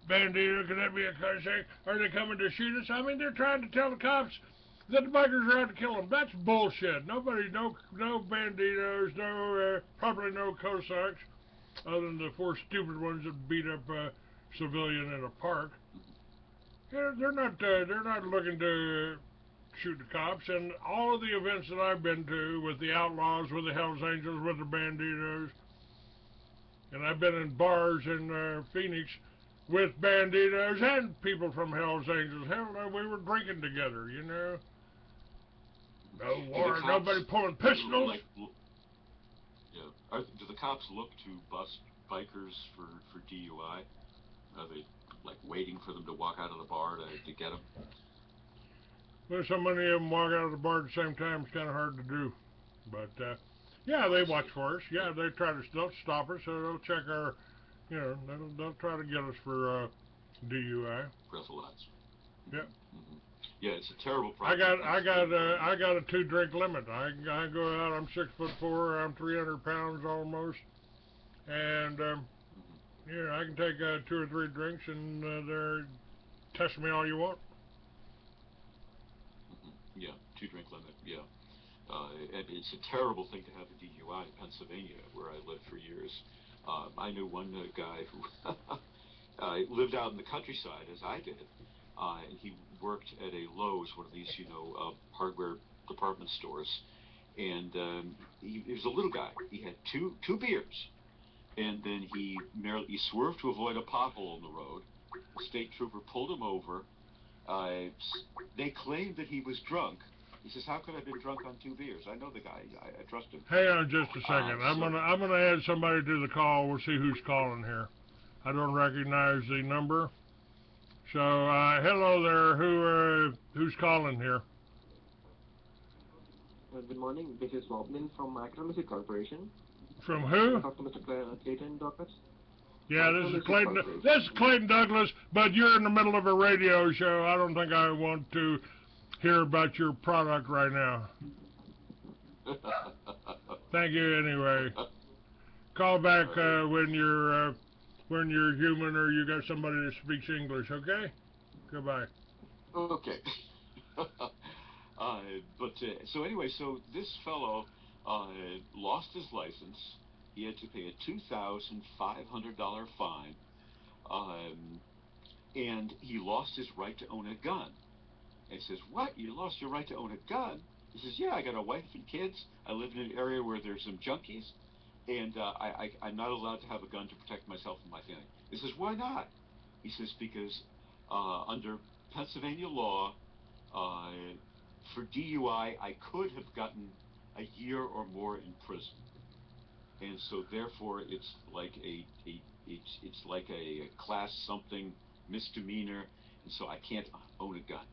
bandit? Could that be a Cossack? Are they coming to shoot us? I mean, they're trying to tell the cops that the bikers are out to kill them. That's bullshit. Nobody, no banditos, probably no Cossacks, other than the four stupid ones that beat up a civilian in a park. They're not looking to shoot the cops. And all of the events that I've been to with the Outlaws, with the Hells Angels, with the Banditos, and I've been in bars in Phoenix with Banditos and people from Hells Angels. Hell, we were drinking together, you know. No war, nobody pulling pistols. Yeah. Do the cops look to bust bikers for DUI? Are they like waiting for them to walk out of the bar to get them? Well, so many of them walk out of the bar at the same time, it's kind of hard to do. But, yeah, they watch for us. Yeah, they they'll stop us, so they'll check our, you know, they'll try to get us for DUI. Breathalyzer. Yeah. Mm-hmm. Yeah, it's a terrible problem. I got a 2-drink limit. I go out. I'm 6'4". I'm 300 pounds almost, and yeah, I can take 2 or 3 drinks, and they're test me all you want. Yeah, 2-drink limit. Yeah, and it's a terrible thing to have a DUI in Pennsylvania, where I lived for years. I knew one guy who lived out in the countryside, as I did, and he worked at a Lowe's, one of these, hardware department stores, and he was a little guy. He had two beers, and then he swerved to avoid a pothole in the road. The state trooper pulled him over. They claimed that he was drunk. He says, "How could I have been drunk on 2 beers? I know the guy. I trust him." Hang on just a second. I'm gonna add somebody to the call. We'll see who's calling here. I don't recognize the number. So hello there. Who's calling here? Good morning. This is Robin from Micromusic Corporation. From who? Talk to Mr. Clayton Douglas. Yeah, this is Clayton. This is Clayton Douglas, but you're in the middle of a radio show. I don't think I want to hear about your product right now. Thank you anyway. Call back when you're human or you got somebody that speaks English. Okay. Goodbye. Okay. So anyway, so this fellow lost his license. He had to pay a $2,500 fine, and he lost his right to own a gun. And he says, "What? You lost your right to own a gun?" He says, "Yeah, I got a wife and kids. I live in an area where there's some junkies, and I'm not allowed to have a gun to protect myself and my family." He says, "Why not?" He says, "Because under Pennsylvania law, for DUI, I could have gotten a year or more in prison, and so therefore it's like it's like a class something misdemeanor, and so I can't own a gun."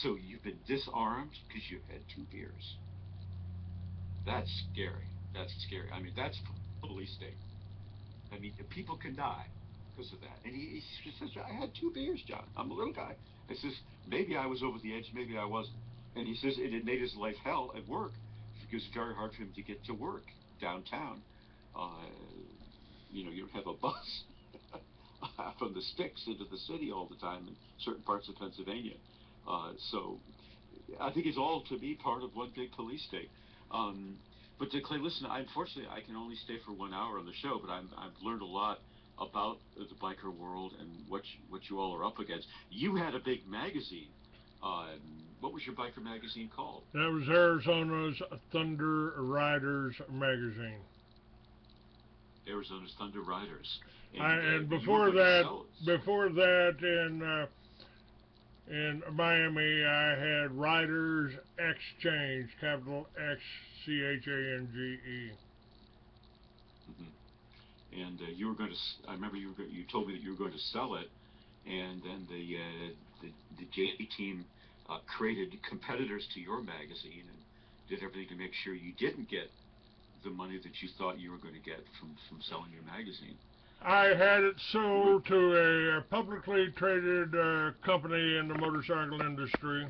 So you've been disarmed because you had 2 beers. That's scary. That's scary. I mean, that's police state. I mean, people can die because of that. And he says, "I had 2 beers, John. I'm a little guy." I says, "Maybe I was over the edge, maybe I wasn't." And he says it made his life hell at work because it's very hard for him to get to work downtown. You don't have a bus from the sticks into the city all the time in certain parts of Pennsylvania. So I think it's all, to be part of one big police state. But Clay, listen, unfortunately, I can only stay for 1 hour on the show, but I've learned a lot about the biker world and what you all are up against. You had a big magazine. What was your biker magazine called? That was Arizona's Thunder Riders magazine. Arizona's Thunder Riders. And you were before going to that, sell it. before that, in Miami, I had Riders Exchange, capital XCHANGE. And you were going to. I remember you told me that you were going to sell it, and then the JP team created competitors to your magazine and did everything to make sure you didn't get the money that you thought you were going to get from selling your magazine. I had it sold to a publicly traded company in the motorcycle industry,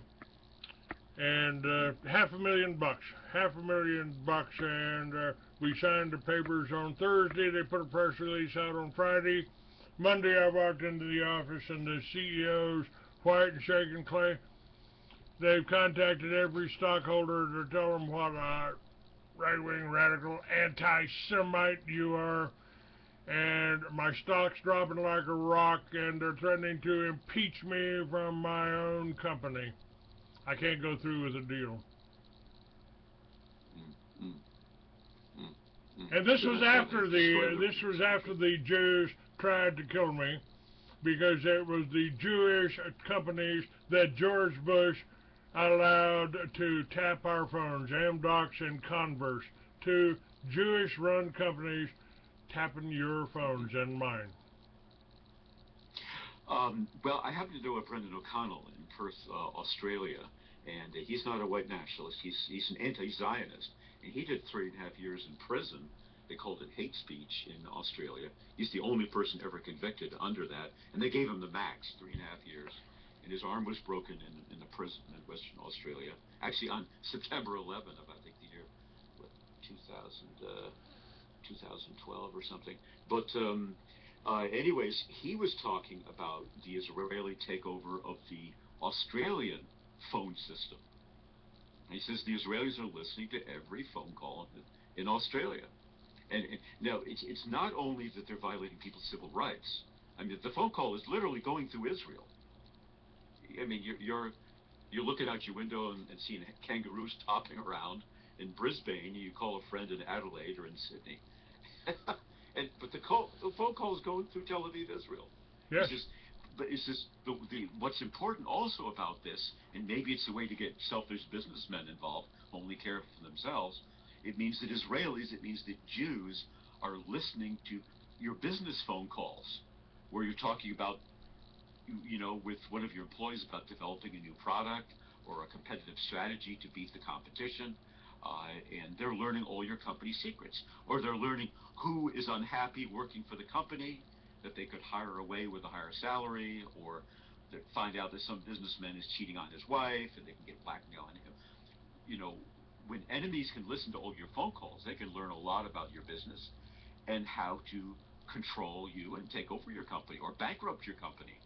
and $500,000, $500,000, and we signed the papers on Thursday. They put a press release out on Friday. Monday, I walked into the office, and the CEOs, White and Shaken Clay, they've contacted every stockholder to tell them what a right-wing, radical, anti-Semite you are, and my stock's dropping like a rock, and they're threatening to impeach me from my own company. I can't go through with the deal. And this was after the Jews tried to kill me, because it was the Jewish companies that George Bush allowed to tap our phones, Amdocs and Converse, two Jewish-run companies tapping your phones and mine. Well, I happen to know a Brendan O'Connell in Perth, Australia, and he's not a white nationalist. He's an anti-Zionist, and he did 3.5 years in prison. They called it hate speech in Australia. He's the only person ever convicted under that, and they gave him the max, 3.5 years. And his arm was broken in the prison in Western Australia. Actually, on September 11 of, I think, the year 2012 or something. But anyways, he was talking about the Israeli takeover of the Australian phone system. And he says the Israelis are listening to every phone call in Australia. And now, it's not only that they're violating people's civil rights. I mean, the phone call is literally going through Israel. I mean, you're looking out your window and seeing kangaroos topping around in Brisbane. You call a friend in Adelaide or in Sydney. But the phone call is going through Tel Aviv, Israel. Yes. What's important also about this, and maybe it's a way to get selfish businessmen involved, only care for themselves. It means that Israelis, it means that Jews are listening to your business phone calls, where you're talking about, with one of your employees about developing a new product or a competitive strategy to beat the competition. And they're learning all your company secrets, or they're learning who is unhappy working for the company that they could hire away with a higher salary, or they find out that some businessman is cheating on his wife and they can get blackmail on him. When enemies can listen to all your phone calls, they can learn a lot about your business and how to control you and take over your company or bankrupt your company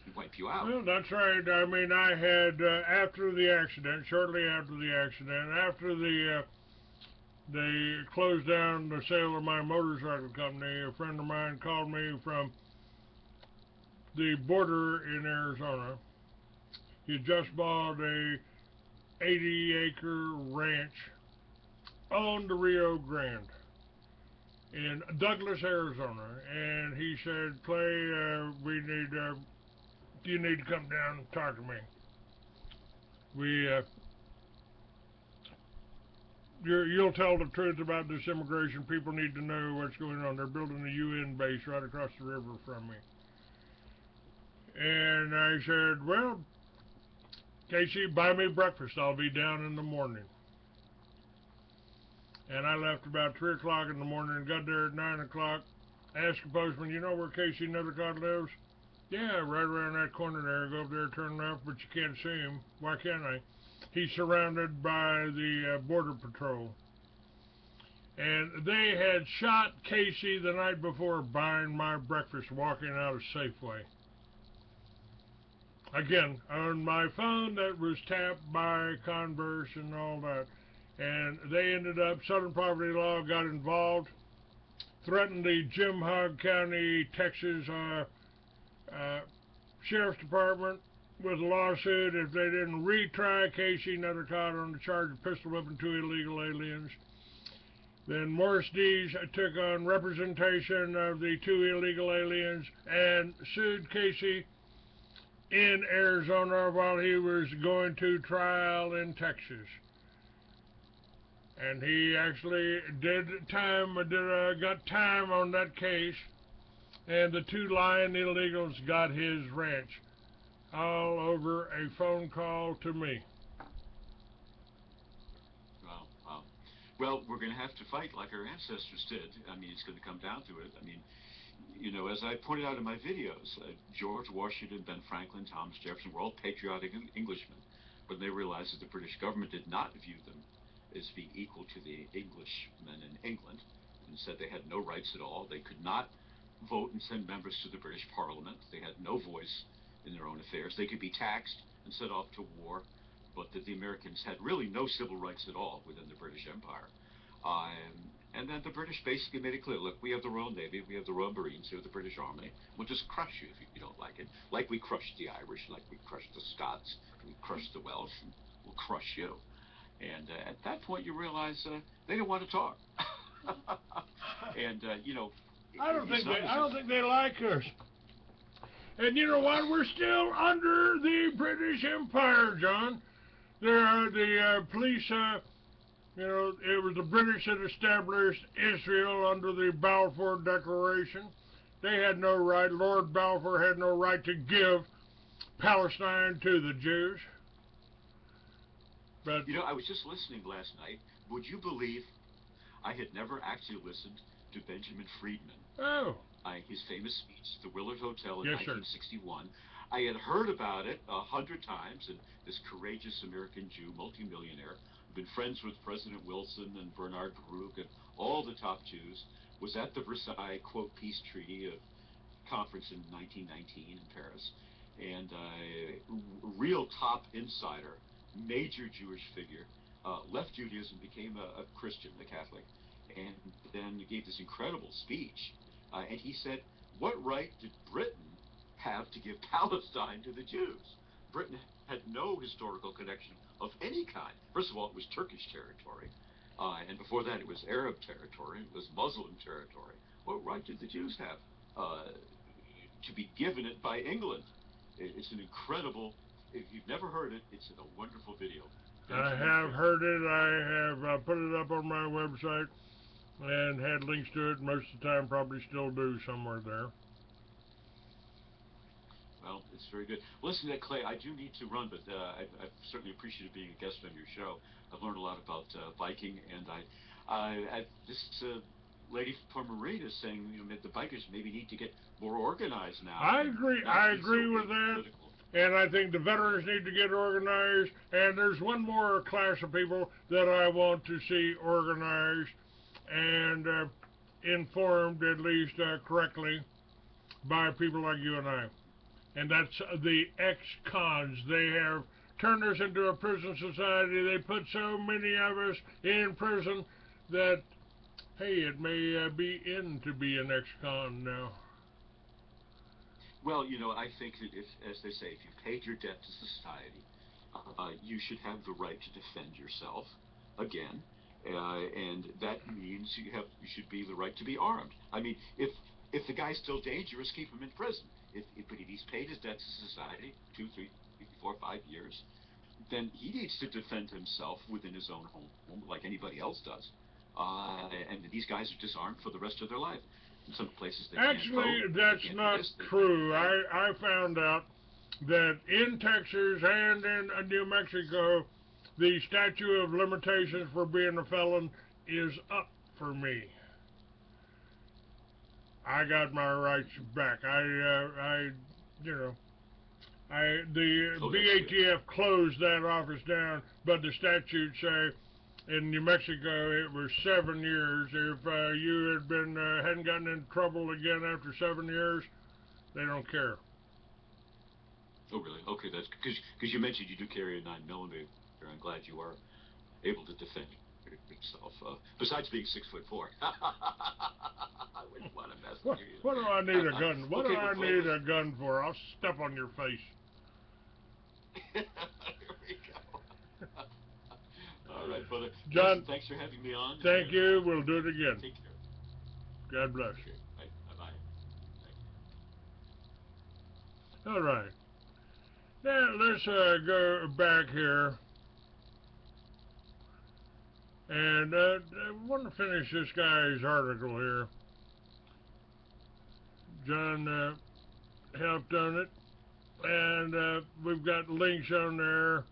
and wipe you out. Well, that's right. I mean, I had, shortly after the accident, after they closed down the sale of my motorcycle company, a friend of mine called me from the border in Arizona. He just bought a 80-acre ranch on the Rio Grande in Douglas, Arizona, and he said, Clay, you need to come down and talk to me. You'll tell the truth about this immigration. People need to know what's going on. They're building a UN base right across the river from me. And I said, well, Casey, buy me breakfast. I'll be down in the morning. And I left about 3 o'clock in the morning and got there at 9 o'clock. Asked the postman, you know where Casey Nethercott lives? Yeah, right around that corner there. Go up there, turn left, but you can't see him. Why can't I? He's surrounded by the Border Patrol. And they had shot Casey the night before buying my breakfast walking out of Safeway. Again, on my phone that was tapped by Converse and all that. And they ended up, Southern Poverty Law got involved, threatened the Jim Hogg County, Texas Sheriff's Department, with a lawsuit if they didn't retry Casey Nethercott on the charge of pistol whipping two illegal aliens. Then Morris Dees took on representation of the two illegal aliens and sued Casey in Arizona while he was going to trial in Texas. And he actually got time on that case, and the two lying illegals got his ranch all over a phone call to me. Wow, wow. Well, we're going to have to fight like our ancestors did. I mean, it's going to come down to it. I mean, you know, as I pointed out in my videos, George Washington, Ben Franklin, Thomas Jefferson were all patriotic Englishmen, but they realized that the British government did not view them as being equal to the Englishmen in England, and said they had no rights at all. They could not vote and send members to the British Parliament. They had no voice in their own affairs. They could be taxed and set off to war, but that the Americans had really no civil rights at all within the British Empire. And then the British basically made it clear, look, we have the Royal Navy, we have the Royal Marines, we have the British Army. We'll just crush you if you don't like it. Like we crushed the Irish, like we crushed the Scots, we crushed the Welsh, and we'll crush you. And at that point, you realize they don't want to talk. And you know, I don't think they like us. And you know what? We're still under the British Empire, John. The police. You know, it was the British that established Israel under the Balfour Declaration. They had no right. Lord Balfour had no right to give Palestine to the Jews. But you know, I was just listening last night. Would you believe I had never actually listened to Benjamin Friedman? Oh. His famous speech at the Willard Hotel in Yes, 1961. I had heard about it 100 times, and this courageous American Jew, multimillionaire, who'd been friends with President Wilson and Bernard Baruch and all the top Jews, was at the Versailles, quote, peace treaty conference in 1919 in Paris, and a real top insider, major Jewish figure, left Judaism, became a Christian, a Catholic, and then gave this incredible speech. And he said, what right did Britain have to give Palestine to the Jews? Britain had no historical connection of any kind. First of all, it was Turkish territory. And before that, it was Arab territory. It was Muslim territory. What right did the Jews have to be given it by England? It's an incredible, if you've never heard it, it's in a wonderful video. I have heard it. I have put it up on my website and had links to it. Most of the time, probably still do somewhere there. Well, it's very good. Listen, Clay, I do need to run, but I've certainly appreciated being a guest on your show. I've learned a lot about biking, and this lady from Marine is saying, you know, the bikers maybe need to get more organized now. I agree. I agree with that. Political. And I think the veterans need to get organized. And there's one more class of people that I want to see organized and informed, at least correctly, by people like you and I. And that's the ex-cons. They have turned us into a prison society. They put so many of us in prison that, hey, it may be in to be an ex-con now. Well, you know, I think that if, as they say, if you paid your debt to society, you should have the right to defend yourself again. And that means you should be the right to be armed. I mean, if the guy's still dangerous, keep him in prison. But if he's paid his debt to society 2, 3, 4, 5 years, then he needs to defend himself within his own home like anybody else does. And these guys are disarmed for the rest of their life. In some places they actually can't vote, that's not true. I found out that in Texas and in New Mexico, the statute of limitations for being a felon is up for me. I got my rights back. The BATF closed that office down, but the statutes say in New Mexico it was 7 years. If you hadn't gotten in trouble again after 7 years, they don't care. Oh, really? Okay, that's because you mentioned you do carry a 9mm. I'm glad you are able to defend yourself. Besides being 6'4", I wouldn't want to mess with you. What do I need a gun? What do I need a gun for? I'll step on your face. There we go. All right, brother. John, Listen, thanks for having me on. thank you. We'll do it again. Take care. God bless. Okay. Bye. All right. Now let's go back here, and I want to finish this guy's article here. John helped on it, and we've got links on there.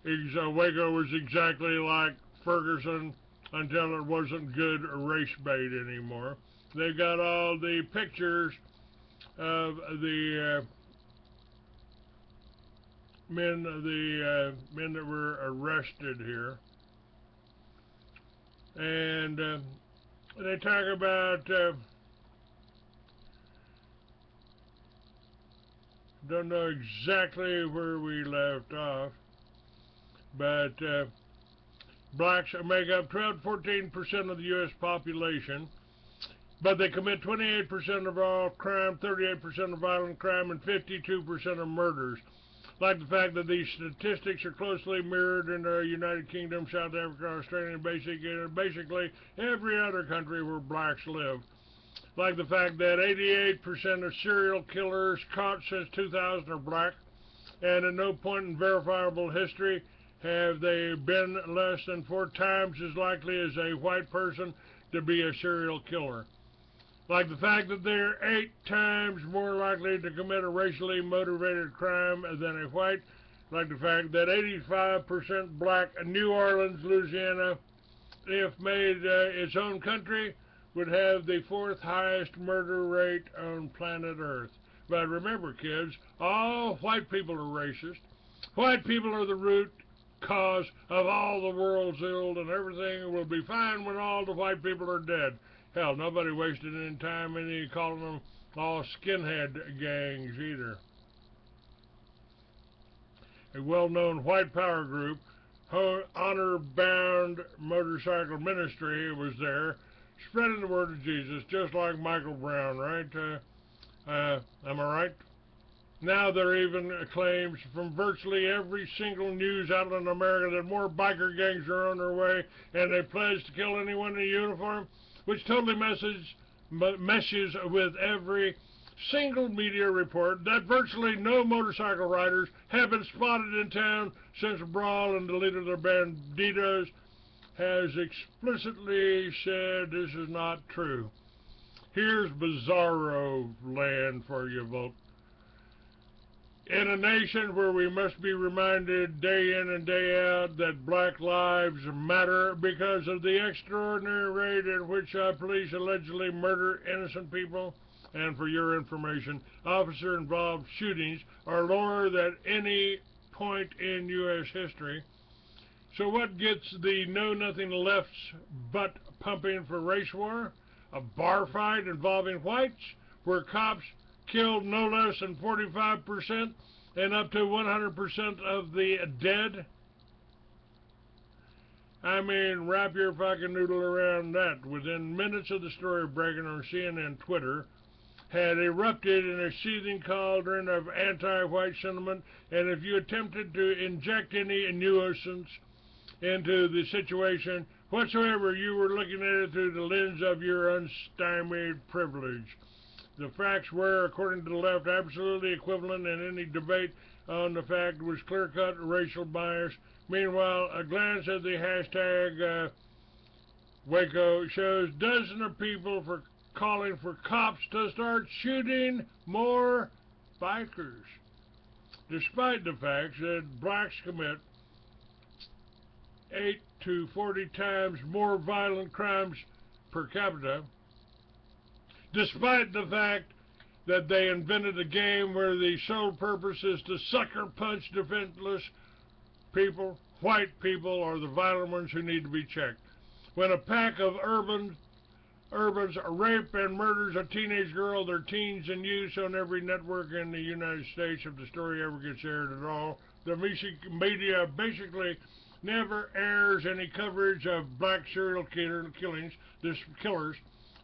Waco was exactly like Ferguson until it wasn't good race bait anymore. They got all the pictures of the men that were arrested here, and they talk about don't know exactly where we left off, but blacks make up 12-14% of the U.S. population, but they commit 28% of all crime, 38% of violent crime, and 52% of murders. Like the fact that these statistics are closely mirrored in the United Kingdom, South Africa, Australia, and basically every other country where blacks live. Like the fact that 88% of serial killers caught since 2000 are black, and at no point in verifiable history have they been less than 4 times as likely as a white person to be a serial killer. Like the fact that they're 8 times more likely to commit a racially motivated crime than a white. Like the fact that 85% black New Orleans, Louisiana, if made its own country, would have the 4th highest murder rate on planet Earth. But remember, kids, all white people are racist. White people are the root cause of all the world's ill, and everything will be fine when all the white people are dead. Hell, nobody wasted any time in calling them all skinhead gangs either. A well-known white power group, Honor-Bound Motorcycle Ministry, was there, spreading the word of Jesus, just like Michael Brown, right? Am I right? Now there are even claims from virtually every single news outlet in America that more biker gangs are on their way, and they pledge to kill anyone in a uniform, which totally meshes with every single media report that virtually no motorcycle riders have been spotted in town since a brawl and the leader of the Banditos has explicitly said this is not true. Here's bizarro land for you, vote. In a nation where we must be reminded day in and day out that black lives matter because of the extraordinary rate at which our police allegedly murder innocent people, and for your information, officer-involved shootings are lower than any point in U.S. history. So what gets the know-nothing left's butt pumping for race war? A bar fight involving whites, where cops killed no less than 45% and up to 100% of the dead? I mean, wrap your fucking noodle around that. Within minutes of the story breaking on CNN Twitter, had erupted in a seething cauldron of anti-white sentiment, and if you attempted to inject any nuisance into the situation whatsoever, you were looking at it through the lens of your unstymied privilege. The facts were, according to the left, absolutely equivalent, and any debate on the fact was clear-cut racial bias. Meanwhile, a glance at the hashtag Waco shows dozens of people calling for cops to start shooting more bikers, despite the fact that blacks commit 8 to 40 times more violent crimes per capita, despite the fact that they invented a game where the sole purpose is to sucker punch defenseless people. White people are the violent ones who need to be checked. When a pack of urbans rape and murders a teenage girl, their teens and youths on every network in the United States, if the story ever gets aired at all, the media basically never airs any coverage of black serial killers,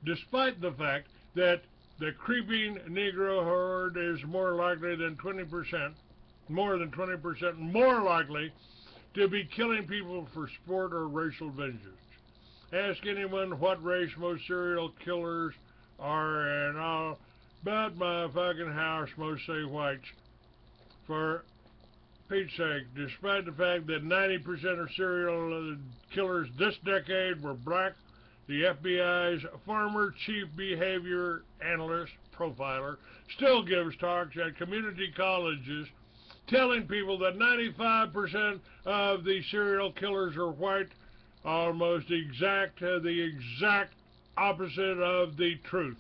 despite the fact that the creeping Negro horde is more likely than 20% more than 20% more likely to be killing people for sport or racial vengeance. Ask anyone what race most serial killers are, and I'll bet my fucking house most say whites. For Pete's sake, despite the fact that 90% of serial killers this decade were black, the FBI's former chief behavior analyst, profiler, still gives talks at community colleges telling people that 95% of the serial killers are white, almost the exact opposite of the truth.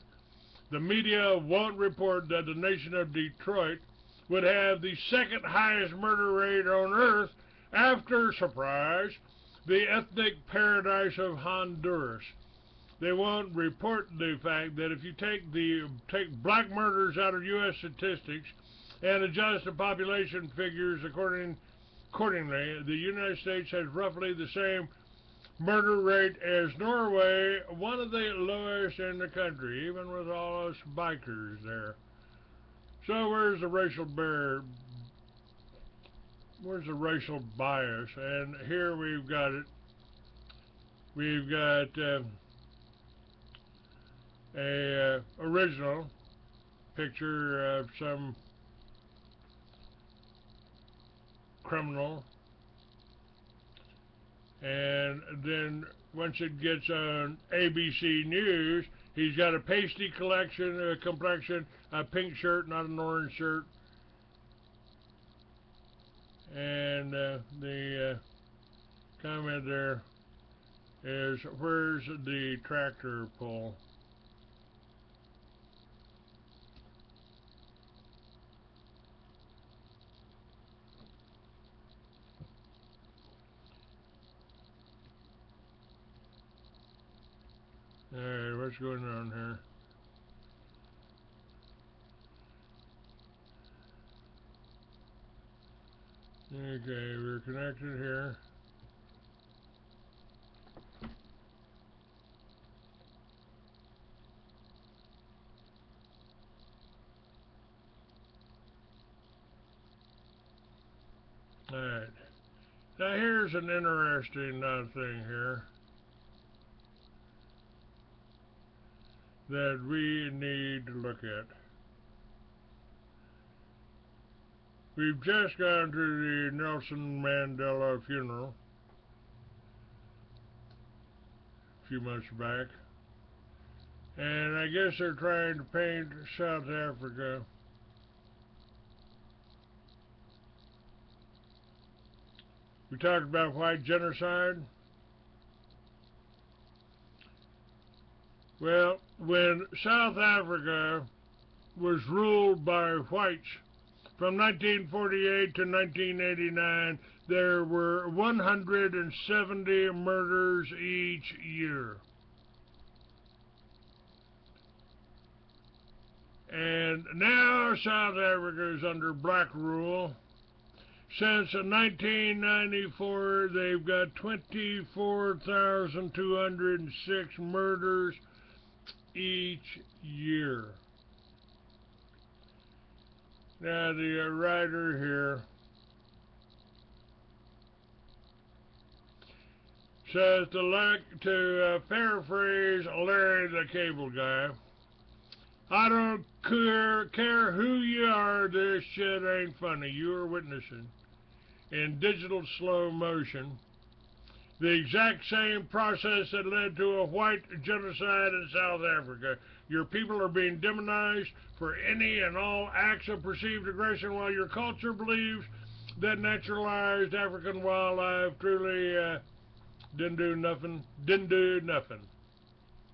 The media won't report that the nation of Detroit would have the second highest murder rate on earth after, surprise, the ethnic paradise of Honduras. They won't report the fact that if you take black murders out of U.S. statistics and adjust the population figures accordingly, the United States has roughly the same murder rate as Norway, one of the lowest in the country, even with all us bikers there. So where's the racial bias? And here we've got it. We've got a original picture of some criminal, and then once it gets on ABC News, he's got a pasty complexion, a pink shirt, not an orange shirt, and the comment there is, where's the tractor pull? Alright, what's going on here? Okay, we're connected here. Alright. Now here's an interesting thing here that we need to look at. We've just gone to the Nelson Mandela funeral a few months back, and I guess they're trying to paint South Africa we talked about white genocide. Well, when South Africa was ruled by whites from 1948 to 1989, there were 170 murders each year. And now South Africa is under black rule. Since 1994, they've got 24,206 murders each year. Now the writer here says to paraphrase Larry the Cable Guy, I don't care who you are, this shit ain't funny. You are witnessing in digital slow motion the exact same process that led to a white genocide in South Africa. Your people are being demonized for any and all acts of perceived aggression, while your culture believes that naturalized African wildlife truly didn't do nothing.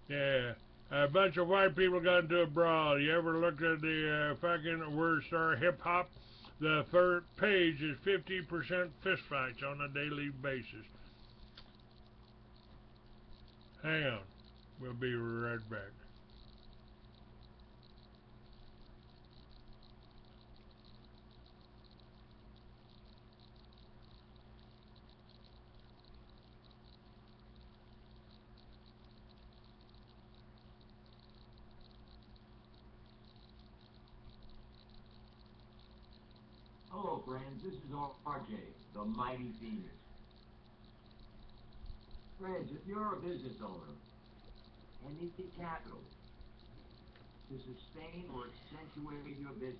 Yeah. A bunch of white people got into a brawl. You ever looked at the fucking word star hip hop? The third page is 50% fistfights on a daily basis. Hang on. We'll be right back. Oh, Hello, friends. This is RJ, the Mighty Phoenix. Friends, if you're a business owner and need capital to sustain or accentuate your business,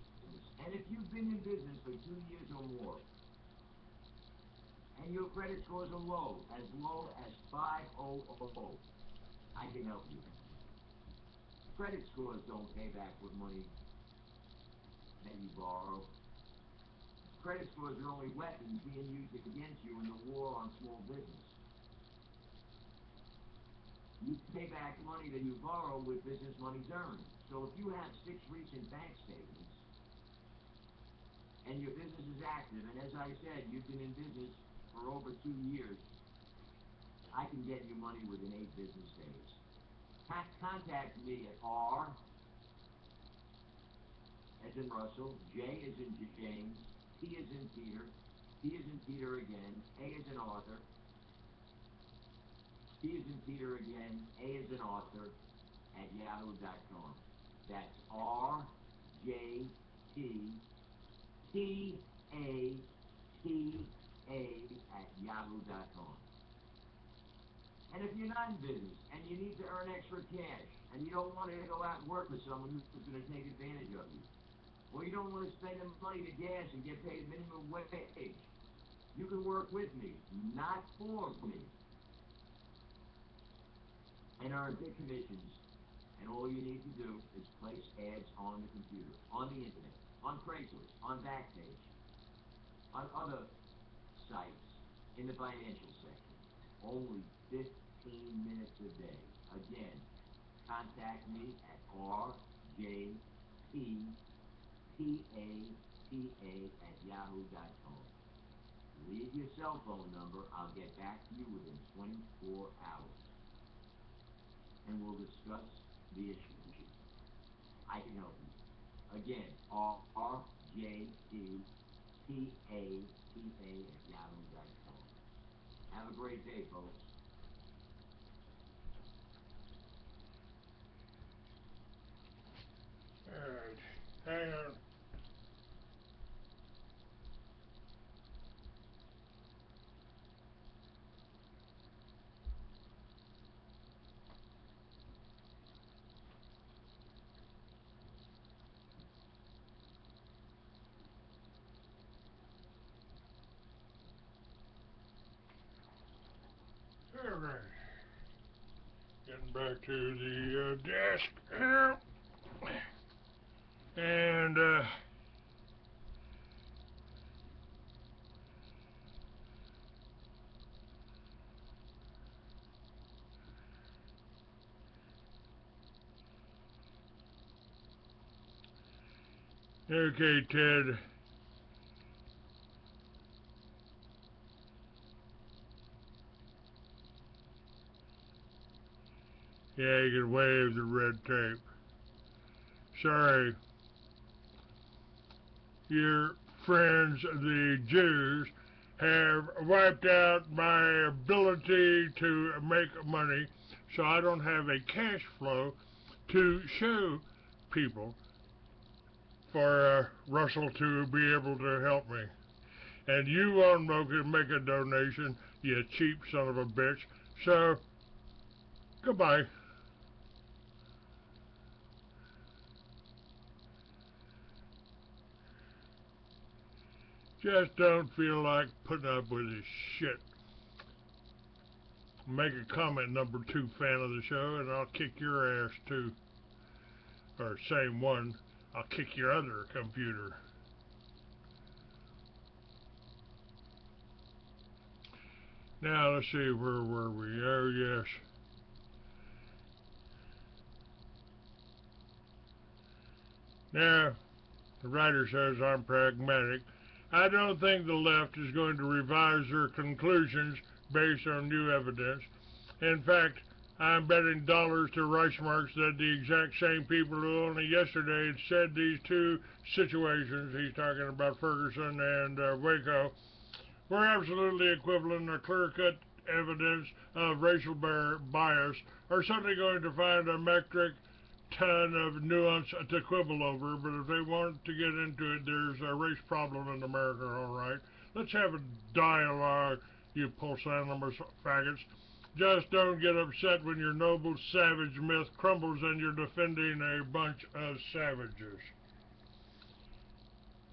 and if you've been in business for 2 years or more, and your credit scores are low as 500, I can help you. Credit scores don't pay back with money that you borrow. Credit scores are only weapons being used against you in the war on small business. You pay back money that you borrow with business money's earned. So if you have 6 recent bank statements, and your business is active, and as I said, you've been in business for over 2 years, I can get you money within 8 business days. Contact me at R as in Russell, J as in James, T as in Peter, P as in Peter again, A as in Arthur, P as in Peter again, A as in Arthur, at yahoo.com. That's R J T T A T A at yahoo.com. And if you're not in business and you need to earn extra cash and you don't want to go out and work for someone who's going to take advantage of you, or you don't want to spend the money to gas and get paid minimum wage, you can work with me, not for me, and earn big commissions. And all you need to do is place ads on the computer, on the internet, on Craigslist, on Backpage, on other sites, in the financial section. Only 15 minutes a day. Again, contact me at rjppata@yahoo.com. Leave your cell phone number. I'll get back to you within 24 hours. And we'll discuss the issue. I can help you. Again, rjppata@yahoo.com. Have a great day, folks. Alright, hang on. Alright. Getting back to the desk here. And okay, Ted. Yeah, you can wave the red tape. Sorry. Your friends, the Jews, have wiped out my ability to make money, so I don't have a cash flow to show people for Russell to be able to help me. And you won't make a donation, you cheap son of a bitch. So, goodbye. Just don't feel like putting up with this shit. Make a comment, number 2 fan of the show, and I'll kick your ass too. Or same one, I'll kick your other computer. Now let's see, where were we? Oh yes. Now, the writer says I'm pragmatic. I don't think the left is going to revise their conclusions based on new evidence. In fact, I'm betting dollars to Reichmarks that the exact same people who only yesterday had said these 2 situations, he's talking about Ferguson and Waco, were absolutely equivalent or clear-cut evidence of racial bias, are suddenly going to find a metric ton of nuance to quibble over, but if they want to get into it, there's a race problem in America, all right. Let's have a dialogue, you pusillanimous faggots. Just don't get upset when your noble savage myth crumbles and you're defending a bunch of savages.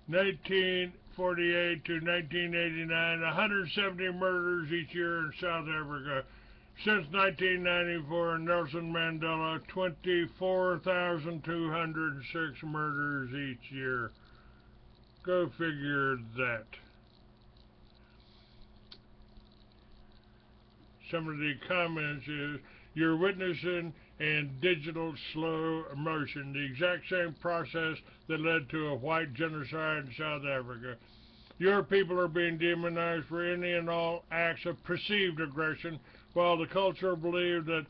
1948 to 1989, 170 murders each year in South Africa. Since 1994, Nelson Mandela, 24,206 murders each year. Go figure that. Some of the comments is, you're witnessing in digital slow motion the exact same process that led to a white genocide in South Africa. Your people are being demonized for any and all acts of perceived aggression, while the culture believed that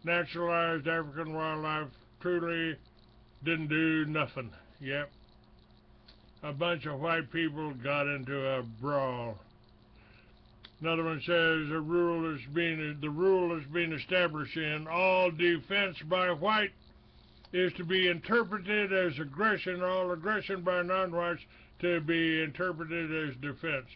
naturalized African wildlife truly didn't do nothing. Yep. A bunch of white people got into a brawl. Another one says the rule is being established in all defense by white is to be interpreted as aggression, all aggression by non-whites to be interpreted as defense.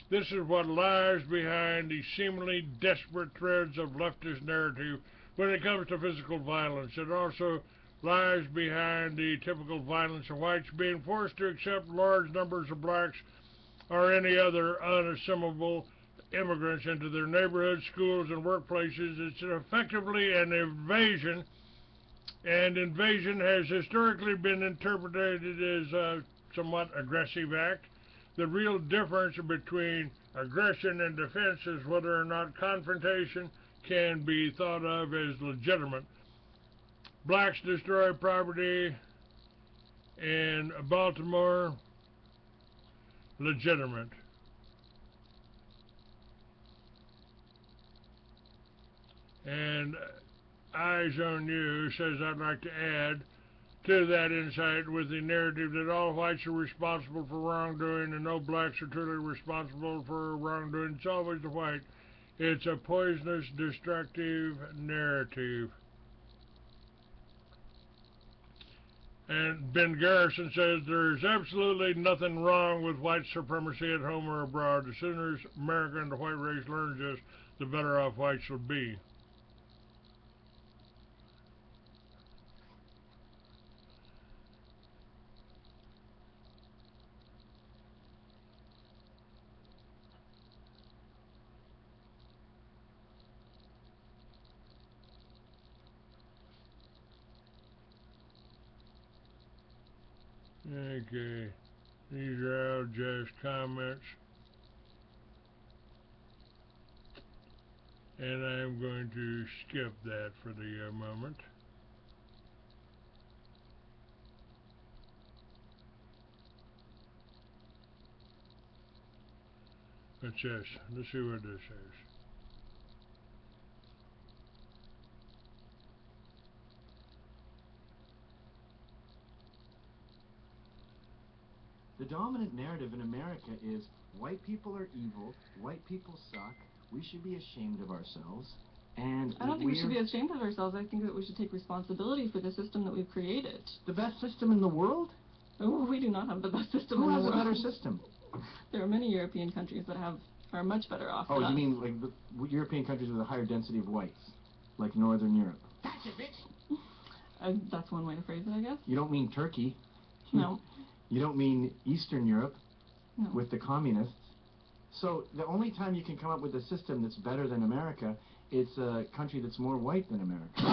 This is what lies behind the seemingly desperate threads of leftist narrative when it comes to physical violence. It also lies behind the typical violence of whites being forced to accept large numbers of blacks or any other unassimilable immigrants into their neighborhoods, schools, and workplaces. It's effectively an invasion, and invasion has historically been interpreted as a somewhat aggressive act. The real difference between aggression and defense is whether or not confrontation can be thought of as legitimate. Blacks destroy property in Baltimore, legitimate. And Eyes on You says, I'd like to add to that insight with the narrative that all whites are responsible for wrongdoing and no blacks are truly responsible for wrongdoing. It's always the white. It's a poisonous, destructive narrative. And Ben Garrison says there's absolutely nothing wrong with white supremacy at home or abroad. The sooner America and the white race learns this, the better off whites will be. Okay, these are all just comments, and I'm going to skip that for the moment. What's this? Let's see what this is. The dominant narrative in America is white people are evil, white people suck, we should be ashamed of ourselves, and I don't think we should be ashamed of ourselves. I think that we should take responsibility for the system that we've created. The best system in the world? Oh, we do not have the best system in the world. Who has a better system? There are many European countries that are much better off than Oh, us. you mean like the European countries with a higher density of whites, like Northern Europe? That's it, bitch! That's one way to phrase it, I guess. You don't mean Turkey. No. You don't mean Eastern Europe, no. With the communists. So the only time you can come up with a system that's better than America, it's a country that's more white than America.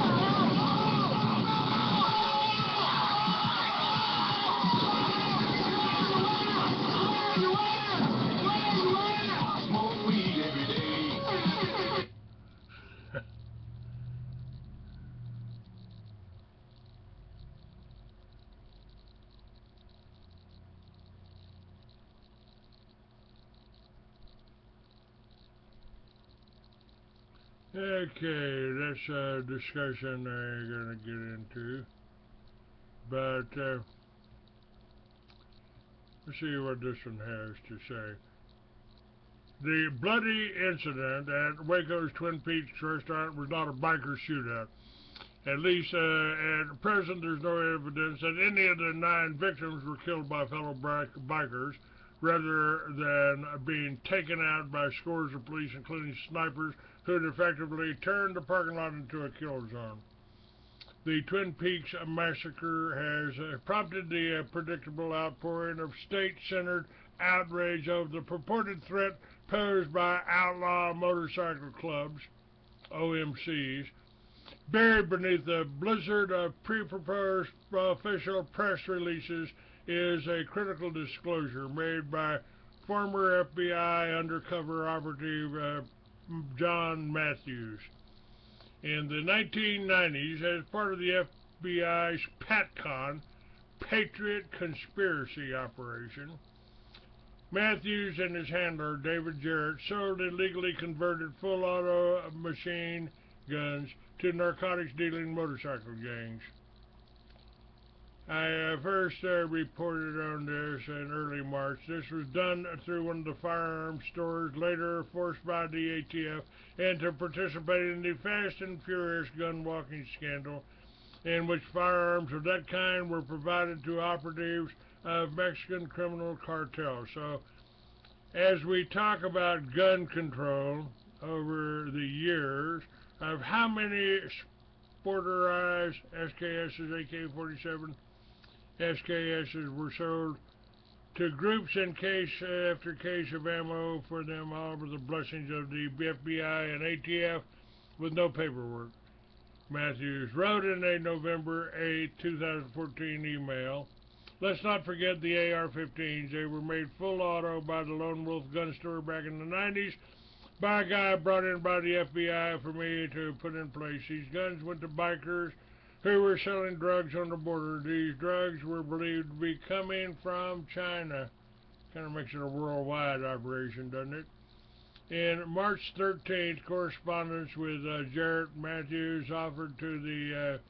Smoke weed every day. Okay, that's a discussion I'm going to get into. But, let's see what this one has to say. The bloody incident at Waco's Twin Peaks restaurant was not a biker shootout. At least at present, there's no evidence that any of the 9 victims were killed by fellow bikers, rather than being taken out by scores of police, including snipers, who had effectively turned the parking lot into a kill zone. The Twin Peaks massacre has prompted the predictable outpouring of state-centered outrage over the purported threat posed by outlaw motorcycle clubs, OMCs. Buried beneath a blizzard of pre-proposed official press releases is a critical disclosure made by former FBI undercover operative John Matthews. In the 1990s, as part of the FBI's PATCON, Patriot Conspiracy Operation, Matthews and his handler, David Jarrett, sold illegally converted full-auto machine guns to narcotics-dealing motorcycle gangs. I first reported on this in early March. This was done through one of the firearms stores, later forced by the ATF into participating in the Fast and Furious gun walking scandal, in which firearms of that kind were provided to operatives of Mexican criminal cartels. So, as we talk about gun control over the years, of how many sporterized SKSs, AK-47 SKSs were sold to groups in case after case of ammo for them, all with the blessings of the FBI and ATF with no paperwork. Matthews wrote in a November 8, 2014 email, "Let's not forget the AR-15s. They were made full auto by the Lone Wolf gun store back in the 90s by a guy brought in by the FBI for me to put in place. These guns went to bikers who were selling drugs on the border. These drugs were believed to be coming from China." Kind of makes it a worldwide operation, doesn't it? In March 13th, correspondence with Jarrett Matthews offered to the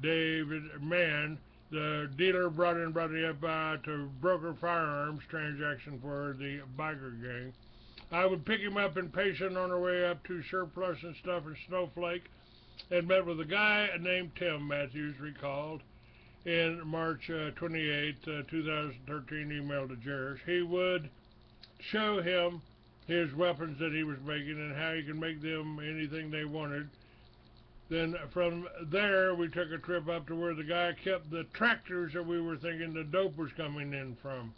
David Mann, the dealer brought in by the FBI to broker firearms transaction for the biker gang. I would pick him up in Payson on our way up to Surplus and Stuff in Snowflake, and met with a guy named Tim, Matthews recalled in March 28, 2013 email to Jarrett. He would show him his weapons that he was making and how he could make them anything they wanted. Then from there, we took a trip up to where the guy kept the tractors that we were thinking the dope was coming in from.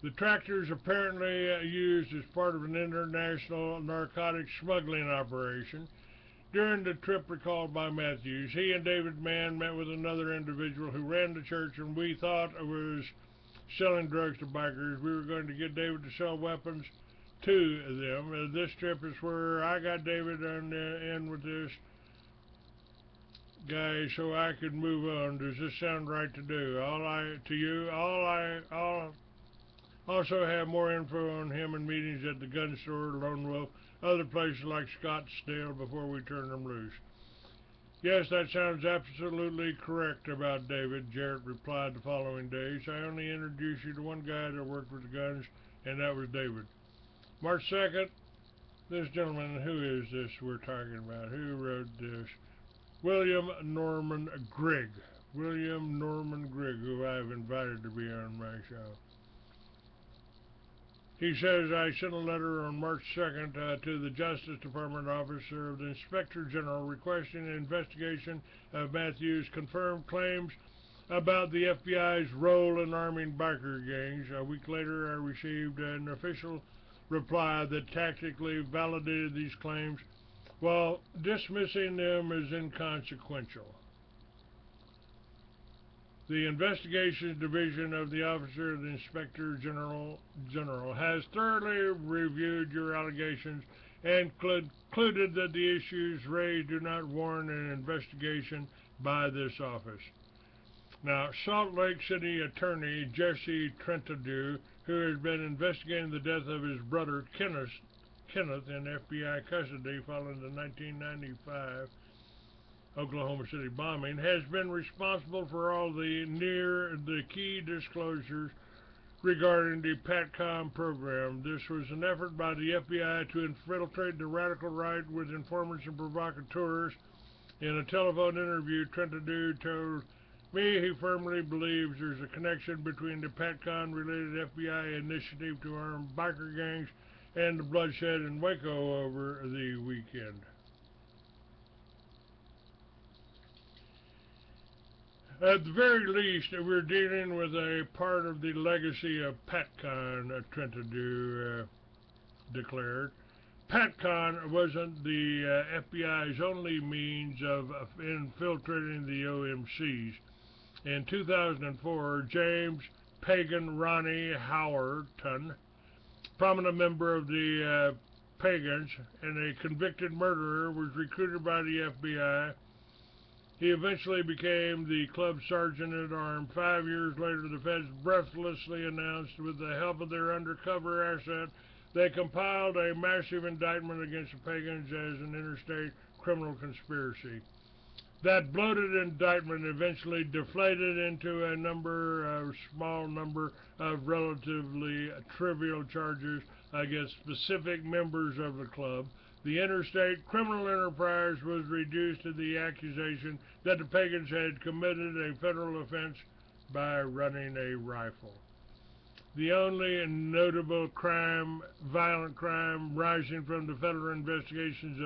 The tractors apparently used as part of an international narcotics smuggling operation. During the trip recalled by Matthews, he and David Mann met with another individual who ran the church, and we thought it was selling drugs to bikers. We were going to get David to sell weapons to them. This trip is where I got David in with this guy so I could move on. Does this sound right to do? I'll also have more info on him and meetings at the gun store, Lone Wolf, other places like Scottsdale before we turn them loose. Yes, that sounds absolutely correct about David, Jarrett replied the following days. I only introduced you to one guy that worked with the guns, and that was David. March 2nd, this gentleman, who is this we're talking about? Who wrote this? William Norman Grigg. William Norman Grigg, who I've invited to be on my show. He says, I sent a letter on March 2nd to the Justice Department officer of the Inspector General requesting an investigation of Matthews' confirmed claims about the FBI's role in arming biker gangs. A week later, I received an official reply that tactically validated these claims while dismissing them as inconsequential. The Investigations Division of the Office of the Inspector General has thoroughly reviewed your allegations and concluded that the issues raised do not warrant an investigation by this office. Now, Salt Lake City Attorney Jesse Trentadue, who has been investigating the death of his brother Kenneth in FBI custody following the 1995 Oklahoma City bombing, has been responsible for all the key disclosures regarding the PATCOM program. This was an effort by the FBI to infiltrate the radical right with informants and provocateurs In a telephone interview, Trentadue told me he firmly believes there's a connection between the PatCon-related FBI initiative to arm biker gangs and the bloodshed in Waco over the weekend. At the very least, we're dealing with a part of the legacy of PatCon, Trentadue declared. PatCon wasn't the FBI's only means of infiltrating the OMCs. In 2004, James Pagan Ronnie Howerton, prominent member of the Pagans and a convicted murderer, was recruited by the FBI. He eventually became the club sergeant-at-arms. 5 years later, the feds breathlessly announced, with the help of their undercover asset, they compiled a massive indictment against the Pagans as an interstate criminal conspiracy. That bloated indictment eventually deflated into a small number of relatively trivial charges against specific members of the club. The interstate criminal enterprise was reduced to the accusation that the Pagans had committed a federal offense by running a rifle. The only notable violent crime rising from the federal investigations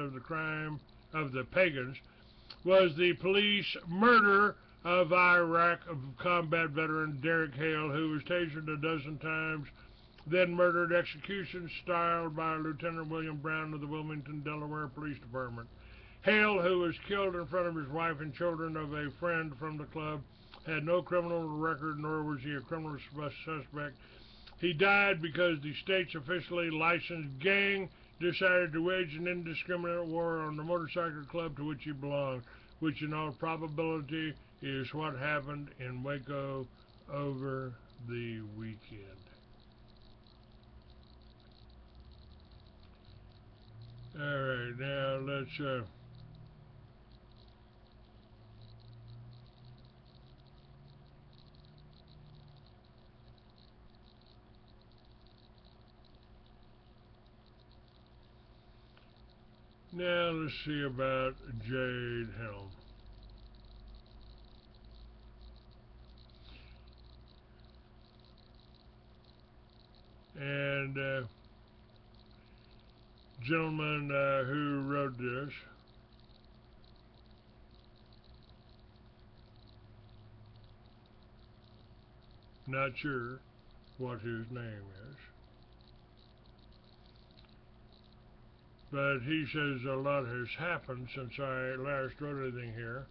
of the Pagans was the police murder of Iraq combat veteran Derek Hale, who was tasered a dozen times, then murdered execution styled by Lieutenant William Brown of the Wilmington, Delaware Police Department. Hale, who was killed in front of his wife and children of a friend from the club, had no criminal record, nor was he a criminal suspect. He died because the state's officially licensed gang decided to wage an indiscriminate war on the motorcycle club to which he belonged, which in all probability is what happened in Waco over the weekend. Alright, now let's see about Jade Helm. And gentleman who wrote this, not sure what his name is, but he says a lot has happened since I last wrote anything here.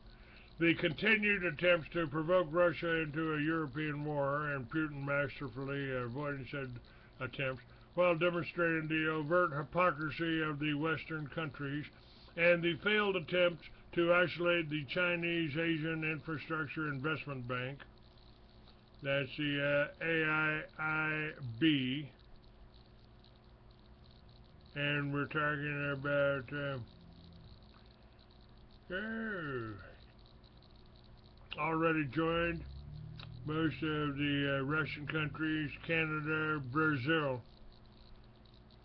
The continued attempts to provoke Russia into a European war, and Putin masterfully avoiding said attempts, while demonstrating the overt hypocrisy of the Western countries, and the failed attempts to isolate the Chinese Asian Infrastructure Investment Bank, that's the AIIB, and we're talking about already joined most of the Russian countries, Canada, Brazil,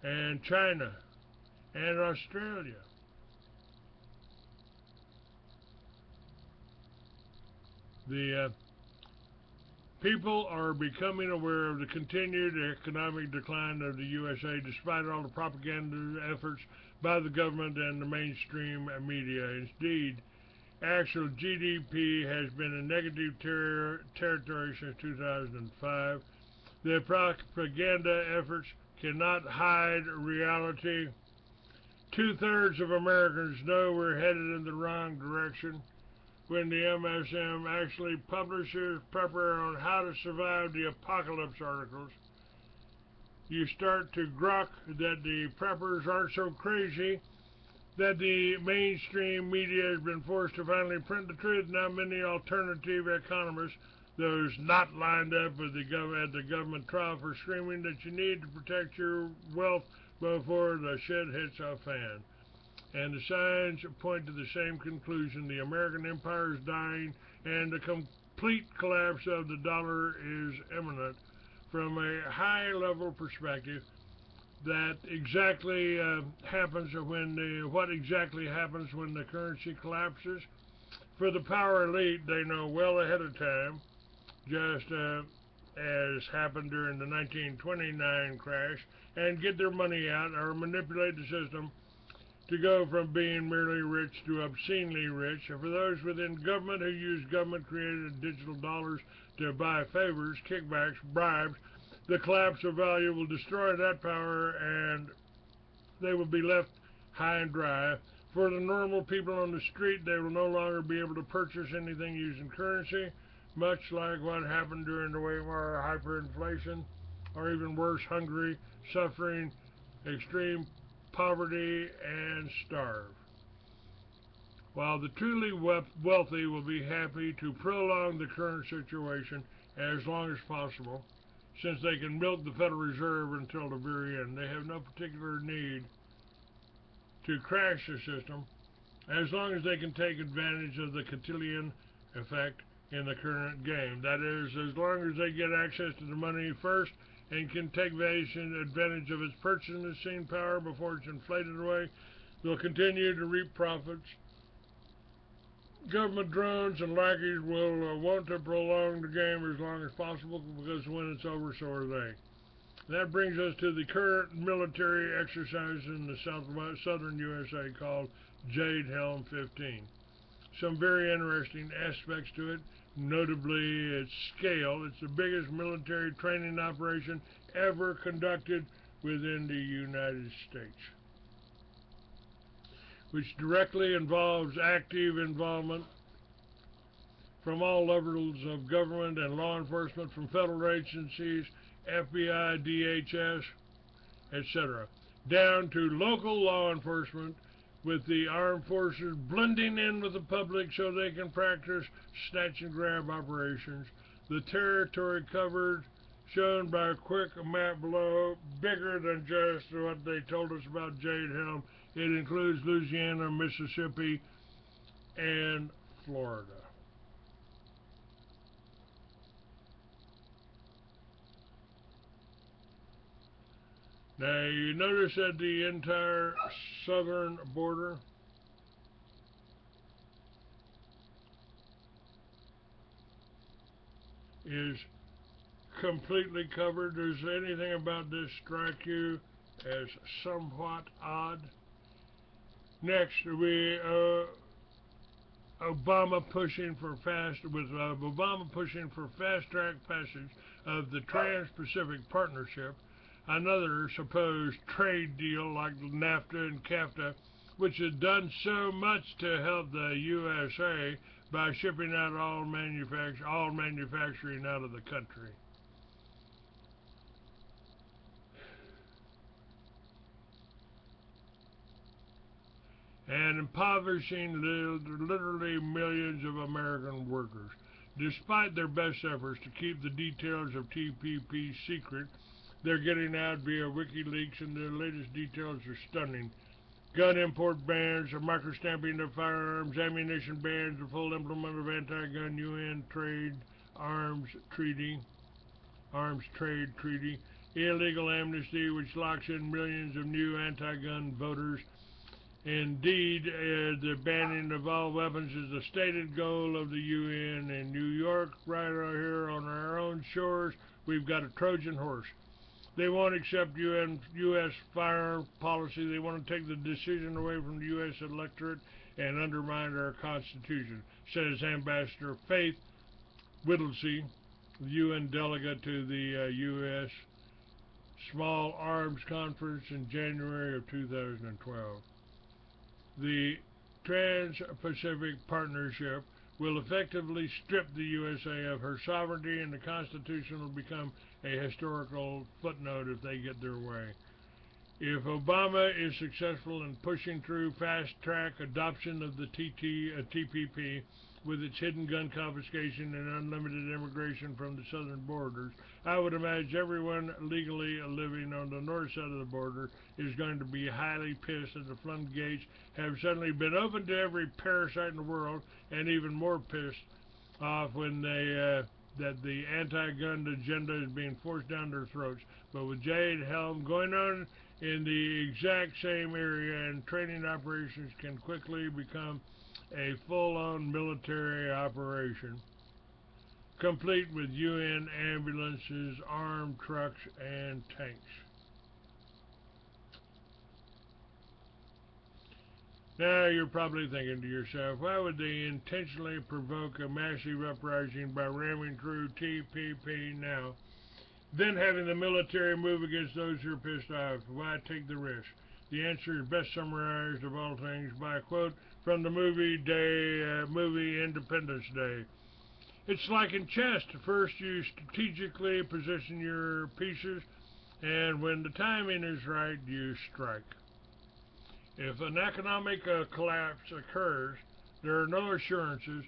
and China, and Australia. The people are becoming aware of the continued economic decline of the USA despite all the propaganda efforts by the government and the mainstream media. Indeed, actual GDP has been in negative territory since 2005. The propaganda efforts cannot hide reality. 2/3 of Americans know we're headed in the wrong direction. When the MSM actually publishes prepper on how to survive the apocalypse articles, you start to grok that the preppers aren't so crazy, that the mainstream media has been forced to finally print the truth. Now many alternative economists, those not lined up with at the government trial for screaming that you need to protect your wealth before the shit hits a fan. And the signs point to the same conclusion. The American empire is dying, and the complete collapse of the dollar is imminent. From a high-level perspective, that exactly happens when what exactly happens when the currency collapses. For the power elite, they know well ahead of time, just as happened during the 1929 crash, and get their money out or manipulate the system to go from being merely rich to obscenely rich. And for those within government who use government-created digital dollars to buy favors, kickbacks, bribes, the collapse of value will destroy that power and they will be left high and dry. For the normal people on the street, they will no longer be able to purchase anything using currency, much like what happened during the Weimar hyperinflation, or even worse, Hungary, suffering extreme poverty and starve. While the truly wealthy will be happy to prolong the current situation as long as possible, since they can milk the Federal Reserve until the very end. They have no particular need to crash the system as long as they can take advantage of the cotillion effect in the current game. That is, as long as they get access to the money first and can take advantage of its purchasing power before it's inflated away, they'll continue to reap profits. Government drones and lackeys will want to prolong the game as long as possible because when it's over, so are they. That brings us to the current military exercise in the southern USA called Jade Helm 15. Some very interesting aspects to it, notably its scale. It's the biggest military training operation ever conducted within the United States, which directly involves active involvement from all levels of government and law enforcement, from federal agencies, FBI, DHS, etc., down to local law enforcement, with the armed forces blending in with the public so they can practice snatch and grab operations. The territory covered, shown by a quick map below, bigger than just what they told us about Jade Helm. It includes Louisiana, Mississippi, and Florida. Now you notice that the entire southern border is completely covered. Does anything about this strike you as somewhat odd? Next, Obama pushing for fast track passage of the Trans-Pacific Partnership, another supposed trade deal like NAFTA and CAFTA, which has done so much to help the USA by shipping out all manufacturing out of the country. And impoverishing literally millions of American workers. Despite their best efforts to keep the details of TPP secret, they're getting out via WikiLeaks, and the latest details are stunning. Gun import bans, a microstamping of firearms, ammunition bans, the full implement of anti-gun UN arms trade treaty, illegal amnesty which locks in millions of new anti-gun voters. Indeed, the banning of all weapons is the stated goal of the UN. In New York, right out here on our own shores, we've got a Trojan horse. They won't accept U.S. firearm policy. They want to take the decision away from the U.S. electorate and undermine our Constitution, says Ambassador Faith Whittlesey, the UN delegate to the U.S. Small Arms Conference in January of 2012. The Trans-Pacific Partnership will effectively strip the USA of her sovereignty, and the Constitution will become a historical footnote if they get their way. If Obama is successful in pushing through fast-track adoption of the TPP, with its hidden gun confiscation and unlimited immigration from the southern borders, I would imagine everyone legally living on the north side of the border is going to be highly pissed that the floodgates have suddenly been opened to every parasite in the world, and even more pissed off when that the anti-gun agenda is being forced down their throats. But with Jade Helm going on in the exact same area, and training operations can quickly become a full-on military operation, complete with UN ambulances, armed trucks, and tanks. Now you're probably thinking to yourself, why would they intentionally provoke a massive uprising by ramming through TPP now, then having the military move against those who are pissed off? Why take the risk? The answer is best summarized of all things by a quote from the movie Independence Day. It's like in chess. First you strategically position your pieces, and when the timing is right, you strike. If an economic collapse occurs, there are no assurances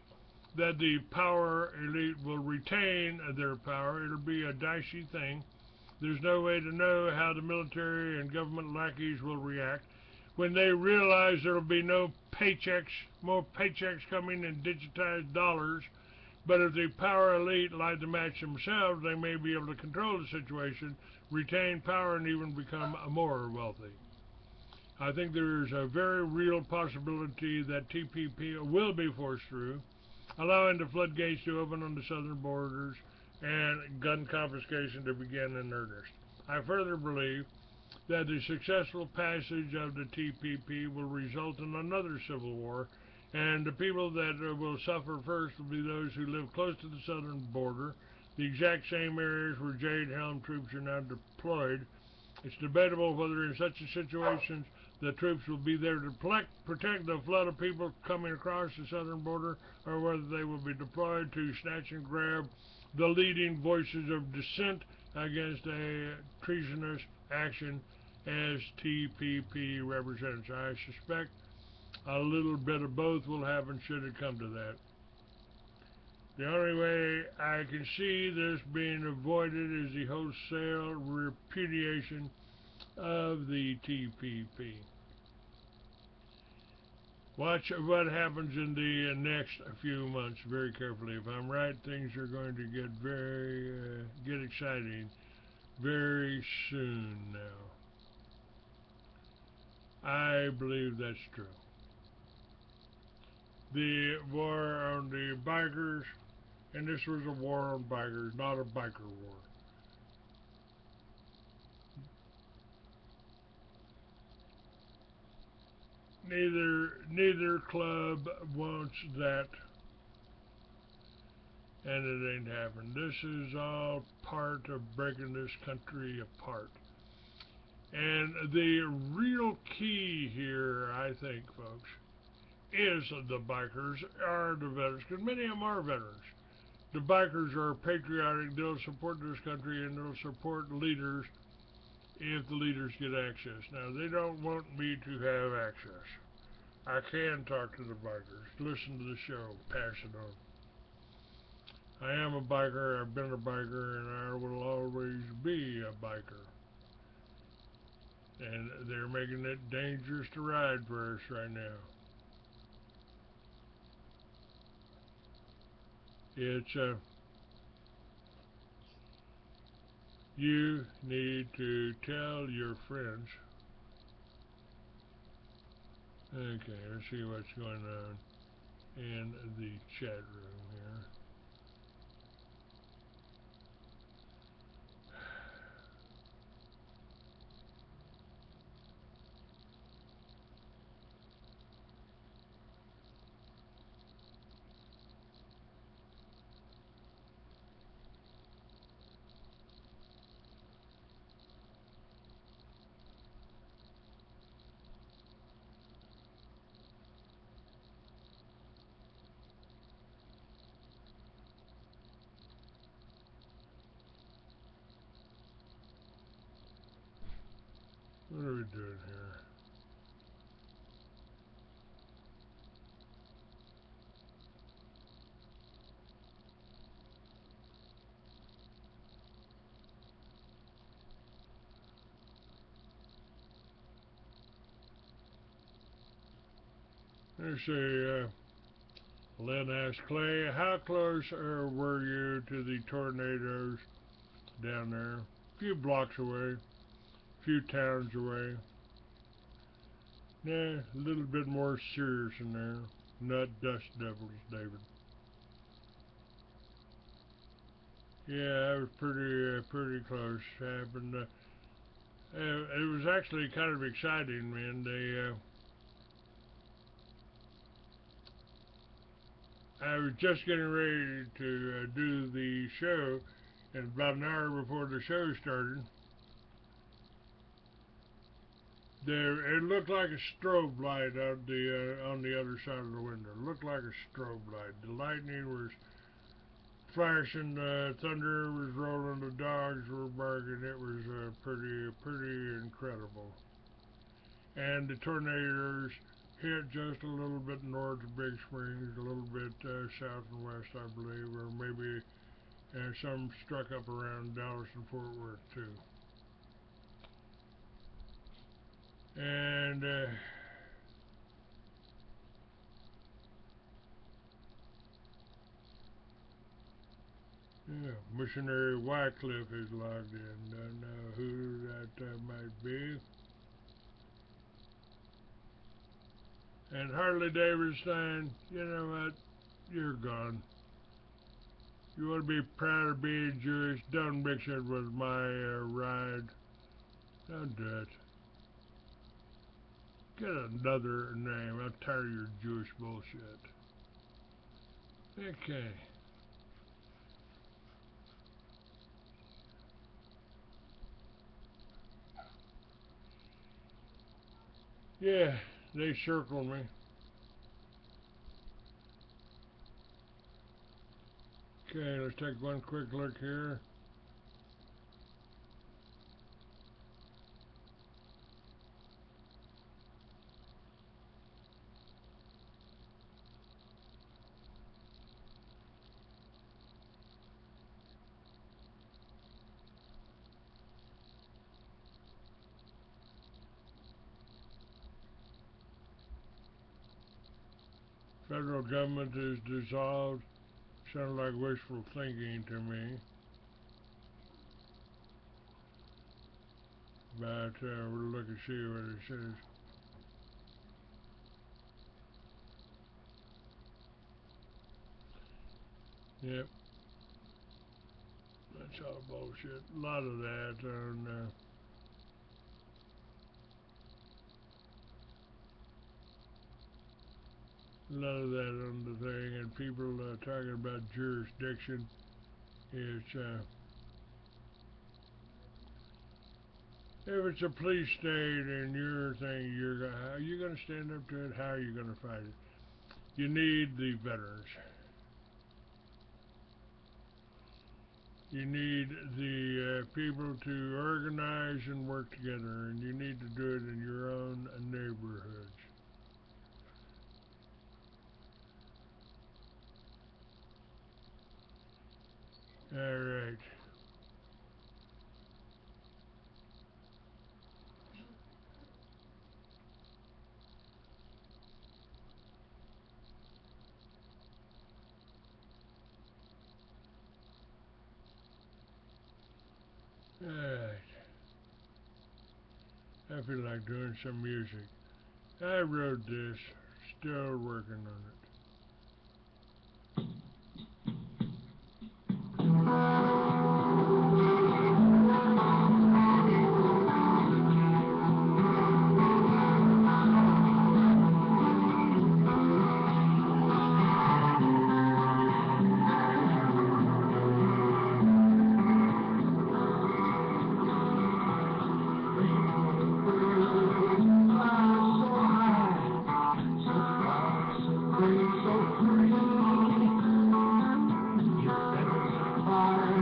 that the power elite will retain their power. It'll be a dicey thing. There's no way to know how the military and government lackeys will react when they realize there'll be no paychecks, more paychecks coming in digitized dollars. But if the power elite like the match themselves, they may be able to control the situation, retain power, and even become more wealthy. I think there's a very real possibility that TPP will be forced through, allowing the floodgates to open on the southern borders and gun confiscation to begin in earnest. I further believe that the successful passage of the TPP will result in another civil war, and the people that will suffer first will be those who live close to the southern border, the exact same areas where Jade Helm troops are now deployed. It's debatable whether in such a situation the troops will be there to protect the flood of people coming across the southern border, or whether they will be deployed to snatch and grab the leading voices of dissent against a treasonous action as TPP represents. I suspect a little bit of both will happen should it come to that. The only way I can see this being avoided is the wholesale repudiation of the TPP. Watch what happens in the next few months very carefully. If I'm right, things are going to get exciting very soon now. I believe that's true. The war on the bikers, and this was a war on bikers, not a biker war. Neither club wants that, and it ain't happening. This is all part of breaking this country apart. And the real key here, I think, folks, is the bikers are the veterans, because many of them are veterans. The bikers are patriotic. They'll support this country, and they'll support leaders if the leaders get access. Now, they don't want me to have access. I can talk to the bikers, listen to the show, pass it on. I am a biker, I've been a biker, and I will always be a biker. And they're making it dangerous to ride for us right now. It's, you need to tell your friends. Okay, let's see what's going on in the chat room here. What are we doing here? Let's see, Lynn asked Clay, how close were you to the tornadoes down there? A few blocks away. few towns away. Yeah, a little bit more serious in there. Nut dust devils, David. Yeah, I was pretty close. Happened. It was actually kind of exciting, man. I was just getting ready to do the show, and about an hour before the show started, it looked like a strobe light out on the other side of the window. It looked like a strobe light. The lightning was flashing, thunder was rolling, the dogs were barking. It was pretty incredible. And the tornadoes hit just a little bit north of Big Springs, a little bit south and west, I believe, or maybe some struck up around Dallas and Fort Worth too. And yeah, Missionary Wycliffe is logged in. Don't know who that might be. And Harley Davidson, you know what? You're gone. You want to be proud of being Jewish? Don't mix it with my ride. Don't do it. Get another name. I'm tired of your Jewish bullshit. Okay. Yeah, they circled me. Okay, let's take one quick look here. Federal government is dissolved. Sounds like wishful thinking to me. But we'll look and see what it says. Yep. That's all bullshit. A lot of that on a lot of that on the thing, and people talking about jurisdiction. It's if it's a police state and your thing, how are you going to stand up to it? How are you going to fight it? You need the veterans. You need the people to organize and work together, and you need to do it in your own neighborhoods. All right. All right. I feel like doing some music. I wrote this, still working on it. So free, you set us apart.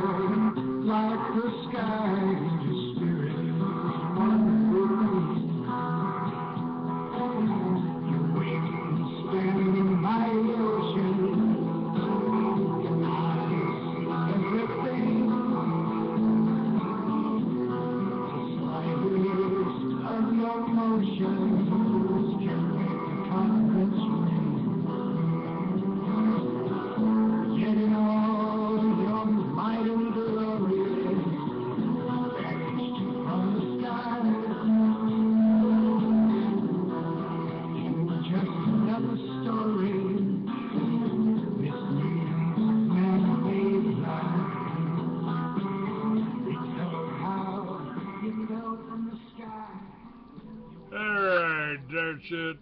That's it.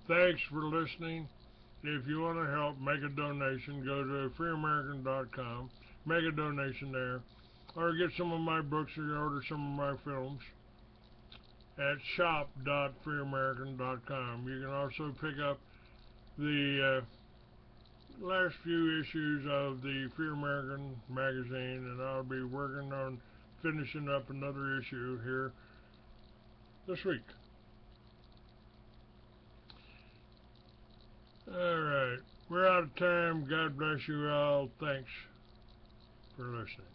Thanks for listening. If you want to help, make a donation. Go to freeamerican.com. Make a donation there. Or get some of my books or order some of my films at shop.freeamerican.com. You can also pick up the last few issues of the Free American magazine, and I'll be working on finishing up another issue here this week. Alright, we're out of time. God bless you all. Thanks for listening.